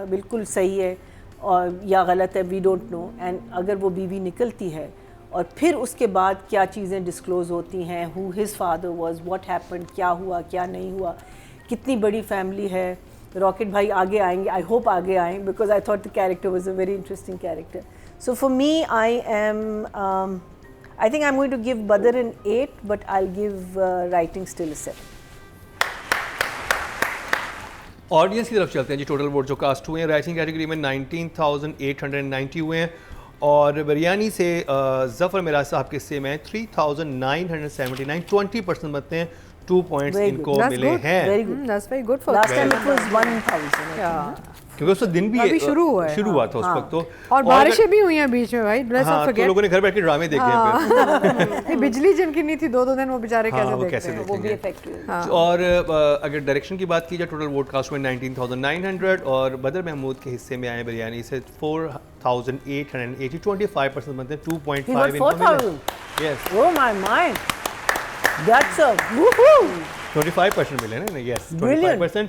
बिल्कुल सही है और या गलत है, वी डोंट नो, एंड अगर वो बीवी निकलती है और फिर उसके बाद क्या चीज़ें डिस्क्लोज होती हैं, who his father was, what happened, क्या हुआ क्या नहीं हुआ, कितनी बड़ी फैमिली है. रॉकेट भाई आगे आएंगे, आई होप आगे आएँ, because I thought the character was a very interesting character. So for me I think I'm going to give Badr an 8, but I'll give writing still a 7. Audience की तरफ चलते हैं जी. Total vote जो cast हुए हैं writing category में 19,890 हुए हैं और बिरयानी से जफ़र मिराज साहब के हिस्से में 3,979, 20% बनते हैं. 2 पॉइंट्स Very इनको That's मिले good. हैं Very good. That's very good for Last time it was 1,000. Yeah. क्योंकि उस दिन भी अभी शुरू हुआ है. शुरू हुआ था उस वक्त तो. और बारिशें भी हुई हैं बीच में भाई. Let's not हाँ, तो forget. लोगों ने घर बैठ के ड्रामे देखे हैं फिर. नहीं, बिजली जिनकी नहीं थी 2-2 दिन वो बेचारे हाँ, वो कैसे कैसे देखते हैं. वो भी देखेंगे. इफेक्ट हुआ। और अगर डायरेक्शन की बात की जाए टोटल वोट कास्ट हुए 19,900 और बदर महमूद के हिस्से में आए बिरयानी से 4,880, 25% बनते हैं. 2.5 He got 4,000. Yes, Oh my mind. That's a woohoo. 25% मिले ना. Yes, Brilliant. 25%.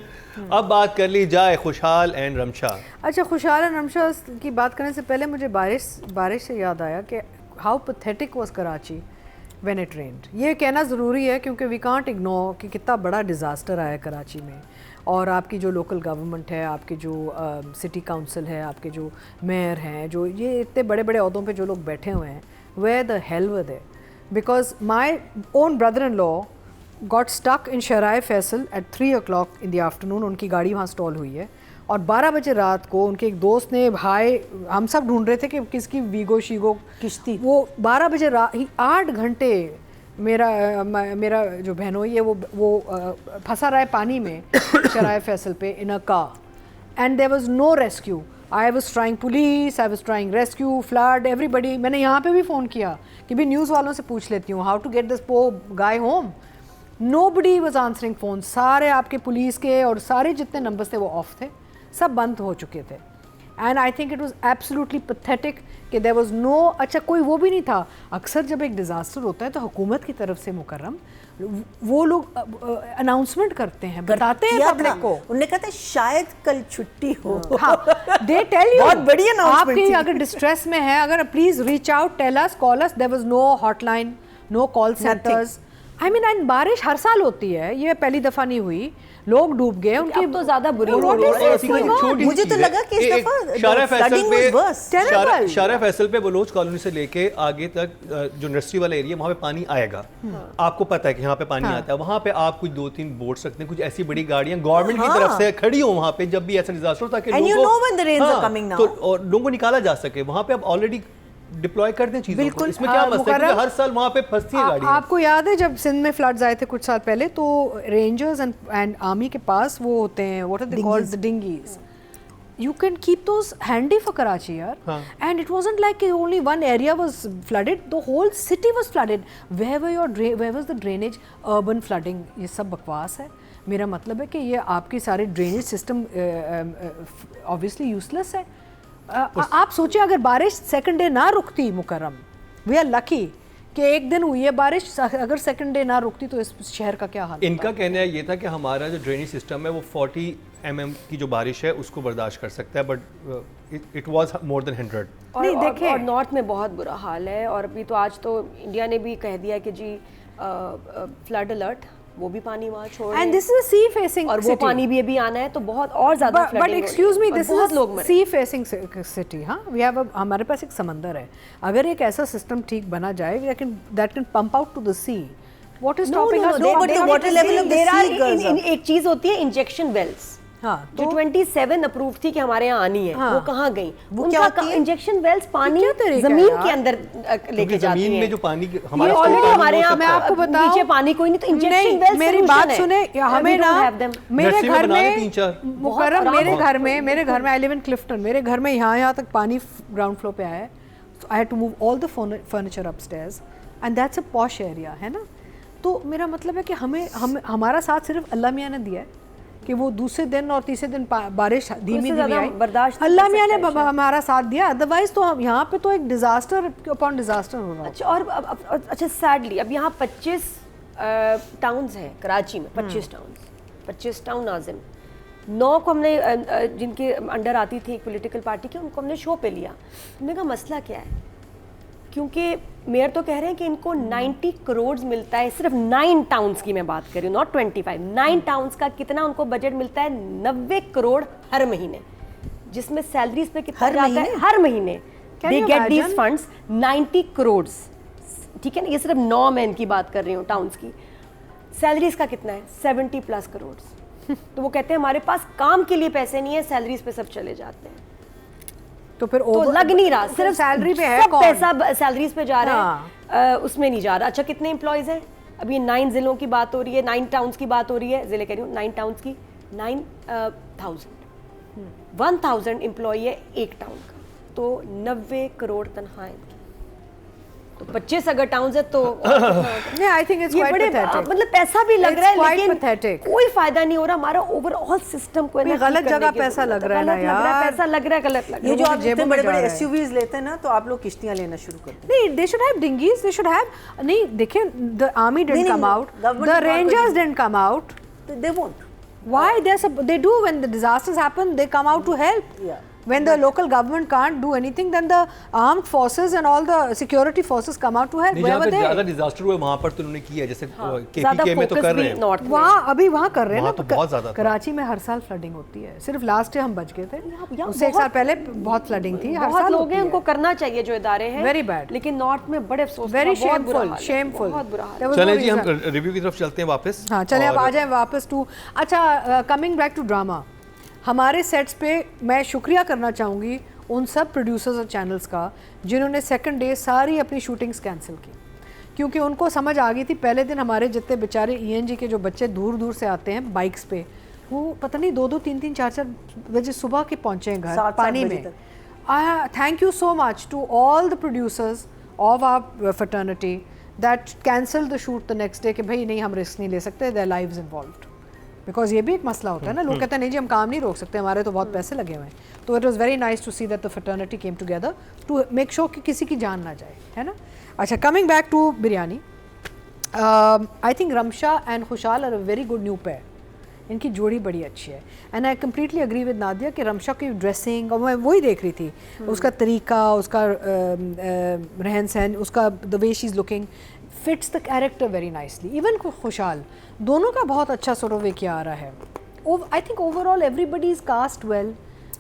अब बात कर ली जाए खुशहाल एंड रमशा. अच्छा, खुशहाल और रमशा की बात करने से पहले मुझे बारिश से याद आया कि how pathetic was Karachi when it रेन्ड. ये कहना ज़रूरी है क्योंकि वी कांट इग्नोर कि कितना बड़ा डिज़ास्टर आया कराची में. और आपकी जो लोकल गवर्नमेंट है, आपकी जो सिटी काउंसिल है, आपके जो मेयर हैं, जो ये इतने बड़े बड़े अहदों पे जो लोग बैठे हुए हैं, where the hell were they. Because my own brother in law got stuck in Sharae Faisal at 3 o'clock in the afternoon. उनकी गाड़ी वहाँ स्टॉल हुई है और 12 बजे रात को उनके एक दोस्त ने, भाई हम सब ढूंढ रहे थे कि किसकी वीगो शीगो किश्ती, वो 12 बजे रात ही 8 घंटे मेरा जो बहनोई है वो फंसा रहा है पानी में शराय फैसल पे in a car, and there was no rescue. I was trying police, I was trying rescue, flood, everybody. मैंने यहाँ पे भी फ़ोन किया कि भी न्यूज़ वालों से पूछ लेती हूँ how to get this poor guy home. Nobody was answering phone. सारे आपके पुलिस के और सारे जितने नंबर्स थे वो ऑफ थे, सब बंद हो चुके थे. And I think it was absolutely pathetic कि देयर वाज नो. अच्छा, कोई वो भी नहीं था. अक्सर जब एक डिज़ास्टर होता है तो हुकूमत की तरफ से मुकर्रम वो लोग अनाउंसमेंट करते हैं, बताते हैं पब्लिक को. उन्होंने कहा था शायद कल छुट्टी हो. हाँ, दे टेल यू. बहुत बड़ी announcement आपकी थी. अगर डिस्ट्रेस में है, अगर please reach out, tell us, call us. There was no hotline, no call centres. I mean, and बारिश हर साल होती है, ये पहली दफा नहीं हुई. लोग डूब गए उनके. अब तो ज्यादा बुरी हो What रही is है. this going on? मुझे तो लगा कि इस दफा flooding was worse. Terrible. शारा फैसल पे बलोच कॉलोनी से लेके आगे तक जो इंडस्ट्री वाला एरिया वहाँ पे पानी आएगा. आपको पता है कि यहाँ पे पानी आता है. वहाँ पे आप कुछ 2-3 बोट्स रखते हैं, कुछ ऐसी बड़ी गाड़ियाँ गवर्नमेंट की तरफ से खड़ी हो वहाँ पे जब भी ऐसा डिजास्टर होता है कि And you know when the rains are coming now. तो और लोगों को निकाला जा सके. वहाँ पे अब ऑलरेडी डिप्लॉय कर दें चीजों को। बिल्कुल, इसमें क्या मसला है, मुकर्रम, क्योंकि हर साल वहाँ पे फंसती है गाड़ियाँ। आपको याद है जब सिंध में फ्लड्स आए थे कुछ साल पहले, तो रेंजर्स एंड आर्मी के पास वो होते हैं, what are they called, the dinghies. You can keep those handy for Karachi, yaar. And it wasn't like only one area was flooded; the whole city was flooded. Where was the drainage? Urban flooding, ये सब बकवास है. मेरा मतलब है कि ये आपकी सारे ड्रेनेज सिस्टम ऑब्वियसली यूजलेस है. आप सोचिए अगर बारिश सेकंड डे ना रुकती, मुकर्रम, वी आर लकी कि एक दिन हुई है बारिश, अगर सेकंड डे ना रुकती तो इस शहर का क्या हाल. इनका कहना है ये था कि हमारा जो ड्रेनेज सिस्टम है वो 40 mm की जो बारिश है उसको बर्दाश्त कर सकता है, but it was more than 100. नहीं देखिए, और नॉर्थ में बहुत बुरा हाल है, और अभी तो आज तो इंडिया ने भी कह दिया कि जी फ्लड अलर्ट, वो भी पानी वहाँ छोड़ रहे हैं. And this is a sea facing और वो city. पानी भी अभी आना है तो बहुत और ज्यादा But flooding excuse me, होगी, this और बहुत is लोग a मरे. sea facing city. हाँ, we have हमारे पास एक समंदर है. अगर एक ऐसा सिस्टम ठीक बना जाए that can pump out to the sea. What is stopping us? but the water level of the sea goes up. एक चीज होती है इंजेक्शन वेल्स. हाँ, जो 27 अप्रूव थी कि हमारे यहाँ आनी है, वो कहाँ गई? वो क्या होती है? इंजेक्शन वेल्स पानी क्या तरीका है जमीन यार? के अंदर लेके जाती जमीन है. में जो पानी ये हमारा ऑलरेडी हमारे यहाँ मैं आपको बताऊं, नीचे पानी कोई नहीं, तो इंजेक्शन वेल्स मेरी बात सुने, हमें ना मेरे नर्सरी में घर बना ले में 3-4. मुकर्रम, मेरे घर में आई लिव इन क्लिफ्टन, मेरे घर में यहाँ तक पानी ग्राउंड फ्लोर पे आया है. So I had to move all the furniture upstairs and that's a posh area, है ना. तो मेरा मतलब है कि हमारा साथ सिर्फ अल्लाह मियाँ ने दिया है कि वो दूसरे दिन और तीसरे दिन बारिश धीमी आई, बर्दाश्त अल्लाह मियाँ ने हमारा साथ दिया. अदरवाइज तो हम यहाँ पे तो एक डिजास्टर अपॉन डिजास्टर हो रहा है. अच्छा, और अच्छा सैडली अब यहाँ 25 टाउन्स हैं कराची में, 25 टाउन नाजिम. 9 को हमने जिनके अंडर आती थी एक पॉलिटिकल पार्टी की, उनको हमने शो पे लिया. हमने कहा मसला क्या है, क्योंकि मेयर तो कह रहे हैं कि इनको 90 करोड़ मिलता है सिर्फ 9 टाउन्स की मैं बात कर रही हूँ, नॉट 25. 9 टाउन्स का कितना उनको बजट मिलता है? 90 करोड़ हर महीने, जिसमें सैलरीज पे कितना जाता है हर महीने. They get these funds 90 crore. ठीक है ना, ये सिर्फ 9 मैं इनकी बात कर रही हूँ टाउन्स की. सैलरीज का कितना है? 70+ करोड़. तो वो कहते हैं हमारे पास काम के लिए पैसे नहीं है, सैलरीज पे सब चले जाते हैं. तो फिर तो लग नहीं रहा, सिर्फ सैलरी पे है, सब पैसा सैलरीज पे जा रहा है, उसमें नहीं जा रहा. अच्छा, कितने एम्प्लॉयज हैं? अब ये 9 जिलों की बात हो रही है, 9 टाउन्स की बात हो रही है, जिले कह रही हूँ 9 टाउन्स की, 1000 एम्प्लॉय है एक टाउन का, तो 90 करोड़ तनख्वाह इनकी. तो 25 अगर टाउन्स है तो I think it's quite pathetic. मतलब पैसा भी लग रहा है लेकिन pathetic. कोई फायदा नहीं हो रहा. हमारा ओवरऑल सिस्टम को गलत जगह पैसा लग रहा है ना यार. पैसा लग रहा है गलत लग रहा है. ये जो आप इतने बड़े-बड़े SUVs लेते हैं ना, तो आप लोग किश्तियां लेना शुरू कर दें. नहीं, they should have dinghies, they should have. नहीं देखिए, the army didn't come out, the rangers didn't come out. They won't. Why? They do when the disasters happen. They come out to help. Yeah. When the local government can't do anything, then the armed forces and all the security forces come out to help. जहाँ पे Wherever ज़्यादा they. Disaster हुए वहाँ पर तो उन्होंने किया है, जैसे ज़्यादा KPK में तो focus कर भी रहे हैं. north में. वहाँ कर रहे हैं वहाँ ना. तो बहुत ज़्यादा था. कराची में हर साल फ्लडिंग होती है. सिर्फ लास्ट ईयर हम बच गए थे. यहाँ उससे एक साल पहले बहुत फ्लडिंग थी. हर बहुत साल लोग होती हैं, है. उनको करना चाहिए जो इदारे हैं. Very bad. लेकिन नॉर्थ में बड़े अफसोस. Very बहुत बुरा shameful, हाल है, shameful. बहुत बुरा हाल है. There was no चलें जी, हम reason. रिव्यू की तरफ चलते हैं वापस. हाँ, चलें अब आ जाएं वापस टू. अच्छा, कमिंग बैक टू ड्रामा, हमारे सेट्स पे मैं शुक्रिया करना चाहूँगी उन सब प्रोड्यूसर्स और चैनल्स का जिन्होंने सेकंड डे सारी अपनी शूटिंग्स कैंसिल की, क्योंकि उनको समझ आ गई थी. पहले दिन हमारे जितने बेचारे ENG के जो बच्चे दूर दूर से आते हैं बाइक्स पे, वो पता नहीं 2-2, 3-3, 4-4 बजे सुबह के पहुँचे हैं घर पानी में. Thank you so much to all the producers of our fraternity that cancel the shoot the next day कि भाई नहीं, हम रिस्क नहीं ले सकते, देयर लाइव्स इन्वॉल्व्ड. बिकॉज ये भी एक मसला होता है ना, लोग कहते हैं नहीं जी हम काम नहीं रोक सकते, हमारे तो बहुत पैसे लगे हुए हैं. तो it was very nice to see that the fraternity came together to make sure कि किसी की जान ना जाए, है ना. अच्छा, coming back to Biryani, I think Ramsha and Khushal are a very good new pair. इनकी जोड़ी बड़ी अच्छी है. And I completely agree with Nadia कि रमशा की ड्रेसिंग, और मैं वही देख रही थी, उसका तरीका, उसका रहन सहन, उसका the way she is looking fits the character very nicely. Even Khushal, दोनों का बहुत अच्छा सॉर्ट ऑफ वे किया आ रहा है. I think overall everybody is cast well,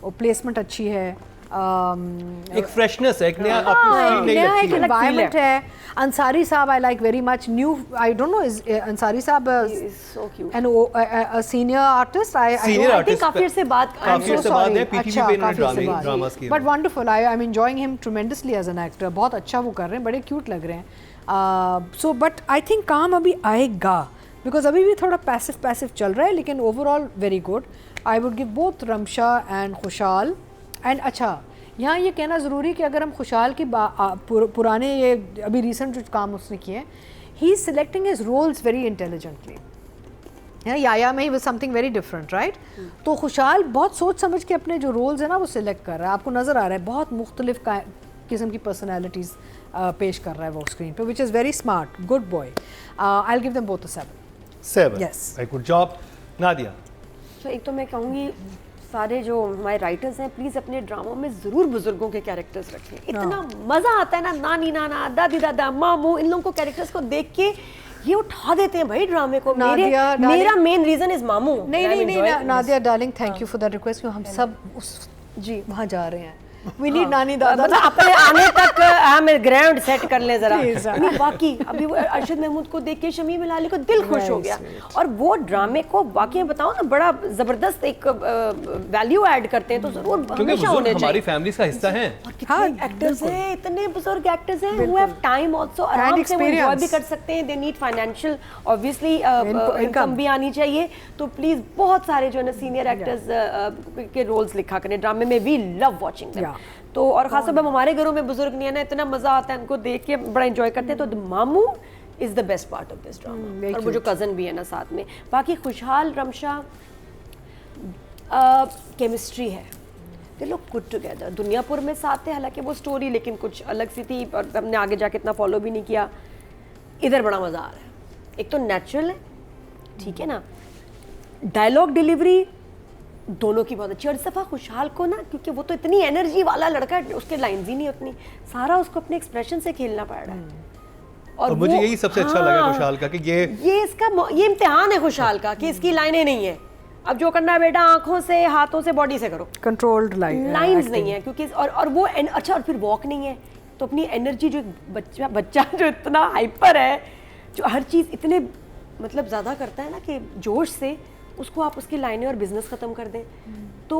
और प्लेसमेंट अच्छी है. एक फ्रेशनेस है, एक नया आपको फील नहीं नया लगती एक है। एनवायरनमेंट है। अंसारी साहब I like very much. New I don't know is Ansari साहब so cute. An a senior artist? I Senior I think artist काफी से बात काफी अर्से बाद है PTV पे इन्होंने ड्रामास किए। But wonderful, I am enjoying him tremendously as an actor. बहुत अच्छा वो कर रहे हैं, बड़े क्यूट लग रहे हैं। सो बट आई थिंक काम अभी आएगा, बिकॉज अभी भी थोड़ा पैसिव चल रहा है, लेकिन overall very good. I would give both Ramsha and खुशहाल। एंड अच्छा, यहाँ ये कहना ज़रूरी कि अगर हम खुशहाल की पुराने ये अभी रिसेंट जो काम उसने किए, he is selecting his roles very intelligently. या में he with something very different, right? तो खुशहाल बहुत सोच समझ के अपने जो रोल्स हैं ना वो सिलेक्ट कर रहा है। आपको नज़र आ रहा है बहुत मुख्तलिफ किस्म की पर्सनैलिटीज़ पेश कर रहा है वो स्क्रीन पे, which is very smart, good boy. I will give them both a 7। Yes. Good job Nadia. तो एक तो मैं कहूँगी सारे जो हमारे राइटर्स हैं प्लीज़ अपने ड्रामों में ज़रूर बुजुर्गों के कैरेक्टर्स रखें। इतना मज़ा आता है ना, नानी नाना दादी दादा मामू, इन लोगों को कैरेक्टर्स को देख के ये उठा देते हैं भाई ड्रामे को। मेरा मेन रीज़न इज़ मामू। नहीं Nadia darling, thank you for the request. हम सब उस जी वहाँ जा रहे हैं। वी नीड नानी दादा, मतलब अपने आने तक हम ग्राउंड सेट कर लें जरा। नहीं वाकई अभी वो अरशद महमूद को देख के शमीम इलाली को दिल खुश हो गया। और वो ड्रामे को वाकई बताओ ना बड़ा जबरदस्त एक वैल्यू ऐड करते हैं, तो जरूर हमेशा होने चाहिए। हमारी फैमिली का हिस्सा हैं। हाँ, एक्टर्स हैं, इतने बुजुर्ग एक्टर्स हैं who have time also, आराम से वो एंजॉय भी कर सकते हैं। They need financial obviously income भी आनी चाहिए। तो प्लीज बहुत सारे जो है ना सीनियर एक्टर्स के रोल्स लिखा करें ड्रामे में। We love watching them. तो और खासतौर पर हमारे घरों में बुजुर्ग नहीं है ना, इतना मजा आता है उनको देख के, बड़ा एंजॉय करते हैं। तो मामू is the best part of this drama. और वो जो कजन भी है ना साथ में। बाकी खुशहाल रमशा केमिस्ट्री है, दे लोग गुड टुगेदर। दुनियापुर में साथ थे, हालांकि वो स्टोरी लेकिन कुछ अलग सी थी और हमने आगे जाके इतना फॉलो भी नहीं किया। इधर बड़ा मजा आ रहा है। एक तो नेचुरल है, ठीक है ना, डायलॉग डिलीवरी दोनों की बहुत अच्छी। और इस दफ़ा खुशहाल को ना, क्योंकि वो तो इतनी एनर्जी वाला लड़का है, उसके लाइन्स ही नहीं उतनी, सारा उसको अपने एक्सप्रेशन से खेलना पड़ रहा है। और मुझे यही सबसे अच्छा लगा खुशहाल का कि ये इम्तिहान है खुशहाल का कि इसकी लाइनें नहीं है। अब जो करना है बेटा आंखों से, हाथों से, बॉडी से करो। कंट्रोल्ड लाइन्स नहीं है क्योंकि और वो अच्छा, और फिर वॉक नहीं है। तो अपनी एनर्जी जो बच्चा जो इतना हाइपर है, जो हर चीज़ इतने मतलब ज़्यादा करता है ना कि जोश से, उसको आप उसकी लाइनें और बिजनेस ख़त्म कर दें। तो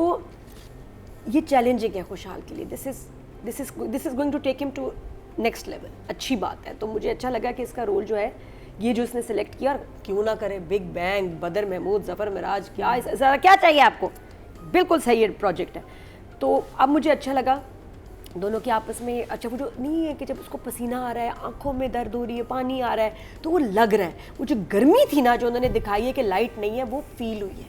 ये चैलेंजिंग है खुशहाल के लिए। This is going to take him to next level. अच्छी बात है। तो मुझे अच्छा लगा कि इसका रोल जो है ये जो इसने सेलेक्ट किया, क्यों ना करे बिग बैंग, बदर महमूद, जफ़र मिराज, क्या चाहिए आपको, बिल्कुल सही प्रोजेक्ट है। तो अब मुझे अच्छा लगा दोनों के आपस में। अच्छा वो जो नहीं है कि जब उसको पसीना आ रहा है, आंखों में दर्द हो रही है, पानी आ रहा है, तो वो लग रहा है। वो जो गर्मी थी ना जो उन्होंने दिखाई है कि लाइट नहीं है, वो फील हुई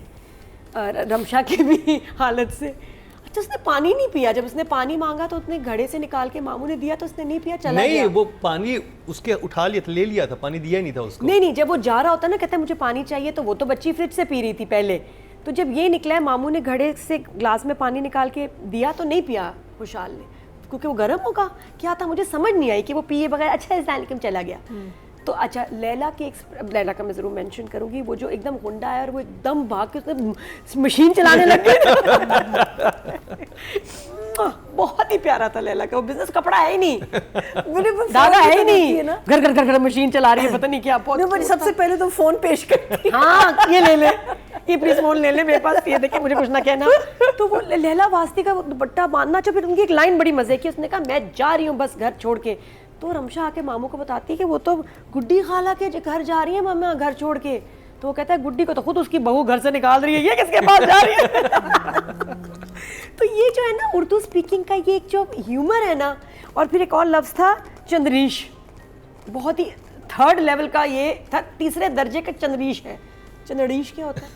है रमशा की भी हालत से। अच्छा उसने पानी नहीं पिया, जब उसने पानी मांगा तो उसने घड़े से निकाल के मामू ने दिया तो उसने नहीं पिया, चला गया। नहीं, वो पानी उसके उठा लिया था, ले लिया था, पानी दिया नहीं था उसको। नहीं, जब वो जा रहा होता ना, कहता है मुझे पानी चाहिए, तो वो तो बच्ची फ्रिज से पी रही थी पहले। तो जब ये निकला है, मामू ने घड़े से ग्लास में पानी निकाल के दिया तो नहीं पिया खुशहाल ने, क्योंकि वो गर्म होगा क्या था, मुझे समझ नहीं आई कि वो पिए बगैर अच्छा है, लेकिन चला गया। तो अच्छा लैला का मैं ज़रूर मेंशन करूँगी, वो जो एकदम गुंडा है और वो एकदम भाग के उसने मशीन चलाने लग गई। बहुत ही प्यारा था लैला का। वो बिजनेस कपड़ा है ही नहीं, दादा है ही नहीं, घर घर घर घर मशीन चला रही है, पता नहीं क्या। सबसे पहले तो फोन पेश करती, हाँ ये ले ले, ये प्लीज फोन ले ले मेरे पास, ये देखे मुझे कुछ ना कहना। तो वो लैला वास्ती का दुपट्टा बांधना। फिर उनकी एक लाइन बड़ी मजे की, उसने कहा मैं जा रही हूँ बस घर छोड़ के। तो रमशा आके मामू को बताती है कि वो तो गुड्डी खाला के घर जा रही है मम्मा घर छोड़ के। तो वो कहता है गुड्डी को तो खुद उसकी बहू घर से निकाल रही है, ये किसके पास जा रही है। तो ये जो है ना उर्दू स्पीकिंग का ये एक जो ह्यूमर है ना। और फिर एक और लफ्ज़ था चंद्रीश, बहुत ही थर्ड लेवल का, ये तीसरे दर्जे का चंद्रीश है। चंद्रीश क्या होता है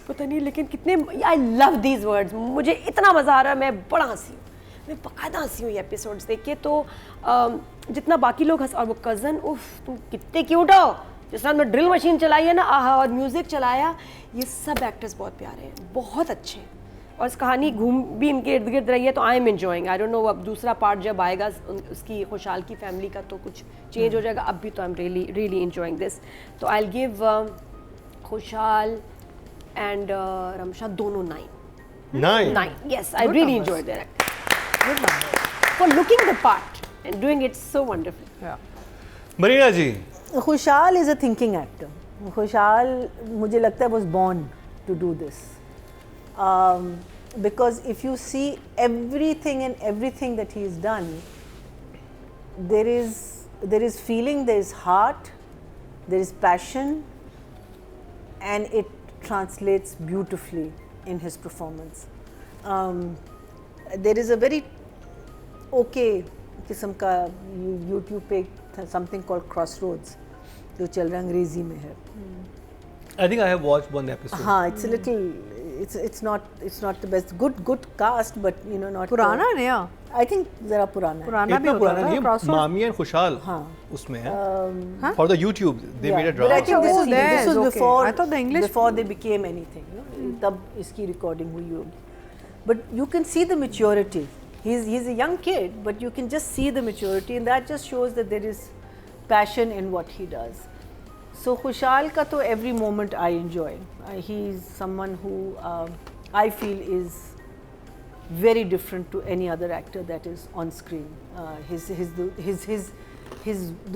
पता नहीं, लेकिन कितने आई लव दीज वर्ड्स। मुझे इतना मज़ा आ रहा है, मैं बड़ा हंसी हूँ, मैं बाकायदा हंसी हुई एपिसोड्स देख के। तो जितना बाकी लोग हंस, और वो कज़न, उफ तुम कितने क्यूट हो, जिस तरह में ड्रिल मशीन चलाई है ना, आहा, और म्यूज़िक चलाया, ये सब एक्टर्स बहुत प्यारे हैं, बहुत अच्छे हैं। और इस कहानी घूम भी इनके इर्द गिर्द रही है, तो I am enjoying. I don't no अब दूसरा पार्ट जब आएगा उसकी खुशहाल की फैमिली का तो कुछ चेंज हो जाएगा। अब भी तो I am really enjoying this. तो आई विल गिव खुशहाल एंड रमशा दोनों 9। Yes, I really enjoyed their acting. Good number. For looking the part and doing it so wonderfully. Yeah. Marina ji, Khushal is a thinking actor. Khushal मुझे लगता है was born to do this. Because if you see everything that he has done, there is feeling, there is heart, there is passion, and it translates beautifully in his performance. There is a very okay किस्म का YouTube पे something called Crossroads जो चल रहा अंग्रेजी में है. I think I have watched one episode. हाँ, it's a little, it's not the best. Good cast, but you know not. पुराना है नया? I think जरा पुराना है. पुराना भी इतना होता पुराना था नहीं, Crossroads? मामी एंड खुशाल हाँ. उसमें है. For the YouTube, they made a But I drama. think Oh, this was okay. before. I thought the English- before they became anything. You know, तब इसकी recording हुई होगी. But you can see the maturity. He's a young kid, but you can just see the maturity, and that just shows that there is passion in what he does. So Khushal ka to every moment I enjoy. He's someone who I feel is very different to any other actor that is on screen.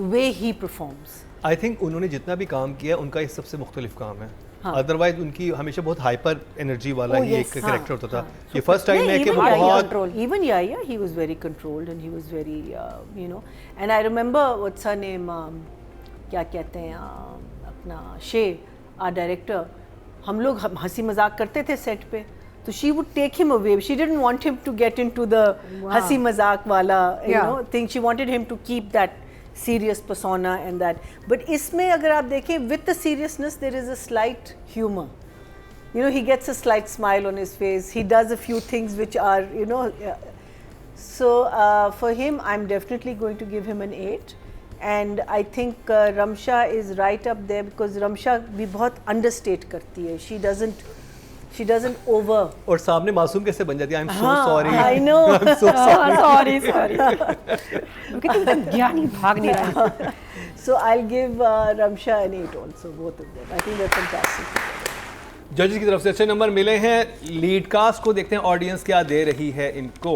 The way he performs. I think उन्होंने जितना भी काम किया उनका ये सबसे मुख्तलिफ काम है. हाँ. अदरवाइज उनकी हमेशा बहुत हाइपर एनर्जी वाला Oh, ही yes, एक हाँ, कैरेक्टर होता था. हाँ. ये फर्स्ट टाइम है कि even वो Yahya, बहुत even Yahya, he was very controlled and he was very, you know. And I remember what's her name, क्या कहते हैं अपना शे, our director. हम लोग हंसी मजाक करते थे सेट पे. तो she would take him away. She didn't want him to get into the हंसी मजाक वाला, you Yeah. know, thing. She wanted him to keep that serious persona and that. But इसमें अगर आप देखें, with the seriousness there is a slight humor. You know, he gets a slight smile on his face. He does a few things which are, you know, so for him, I'm definitely going to give him an 8. And I think Ramsha is right up there because Ramsha भी बहुत understate करती है. She doesn't over. और सामने मासूम कैसे बन जाती है. आई एम सो हाँ, सॉरी. I know. Sorry. कितना ज्ञानी भाग नहीं रहा. So I'll give Ramsha an 8 also, both of them. I think they're fantastic. जजेस की तरफ से अच्छे नंबर मिले हैं. लीड कास्ट को देखते हैं ऑडियंस क्या दे रही है इनको.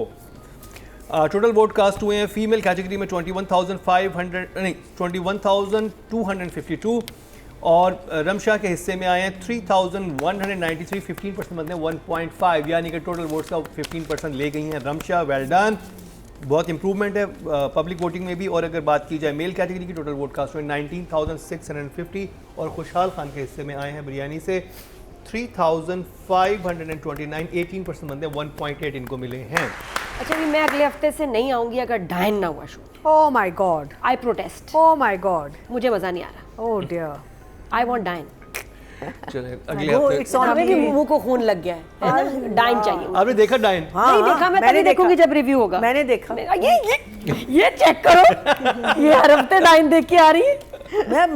टोटल वोट कास्ट हुए हैं फीमेल कैटेगरी में 21,252 और रमशा के हिस्से में आए हैं 3,193. 15% बनते हैं 1.5, यानी कि टोटल वोट्स का 15% ले गई हैं रमशा. Well done. बहुत इंप्रूवमेंट है पब्लिक वोटिंग में भी. और अगर बात की जाए मेल कैटेगरी की, टोटल वोट कास्ट हुए 19,650 और खुशहाल खान के हिस्से में आए हैं बिरयानी से 3,529. 18% बनते हैं 1.8 इनको मिले हैं. अच्छा भी मैं अगले हफ्ते से नहीं आऊंगी अगर डायन ना हुआ shoot. Oh my God. I protest. Oh my God. मुझे मजा नहीं आ रहा. Oh dear. आई वांट डायन. चले अगले Go, हफ्ते. it's on हमें भी me. मुंह को खून लग गया है ना. डायन चाहिए. आपने देखा डायन? नहीं देखा, मैं तभी देखूंगी जब रिव्यू होगा. मैंने देखा. ये चेक करो. ये हर हफ्ते डायन देख के आ रही है.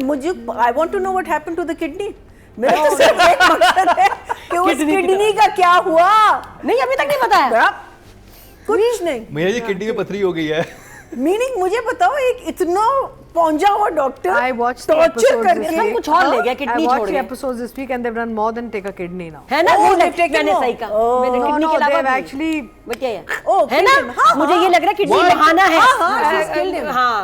मुझे I want to know what happened to the kidney. मेरा तो सिर्फ एक मकसद है कि उस किडनी का क्या हुआ. नहीं अभी तक नहीं पता है. कुछ नहीं. मेरे जी किडनी में पथरी हो गई है. मीनिंग मुझे बताओ, एक इतना पहुंचा हुआ doctor I watched the torture episodes करके this सब week. कुछ और ले गया, I किडनी छोड़ watched the गया. episodes this week and they've done more than take a kidney now. है ना. Oh, वो they've taken मैंने more. सही कहा. Oh. मैंने No, किडनी no, के अलावा they've भी- actually बट क्या है Oh, है ना. killed him. हाँ, मुझे ये लग रहा है किडनी What? बहाना है. हाँ, she's killed him. हाँ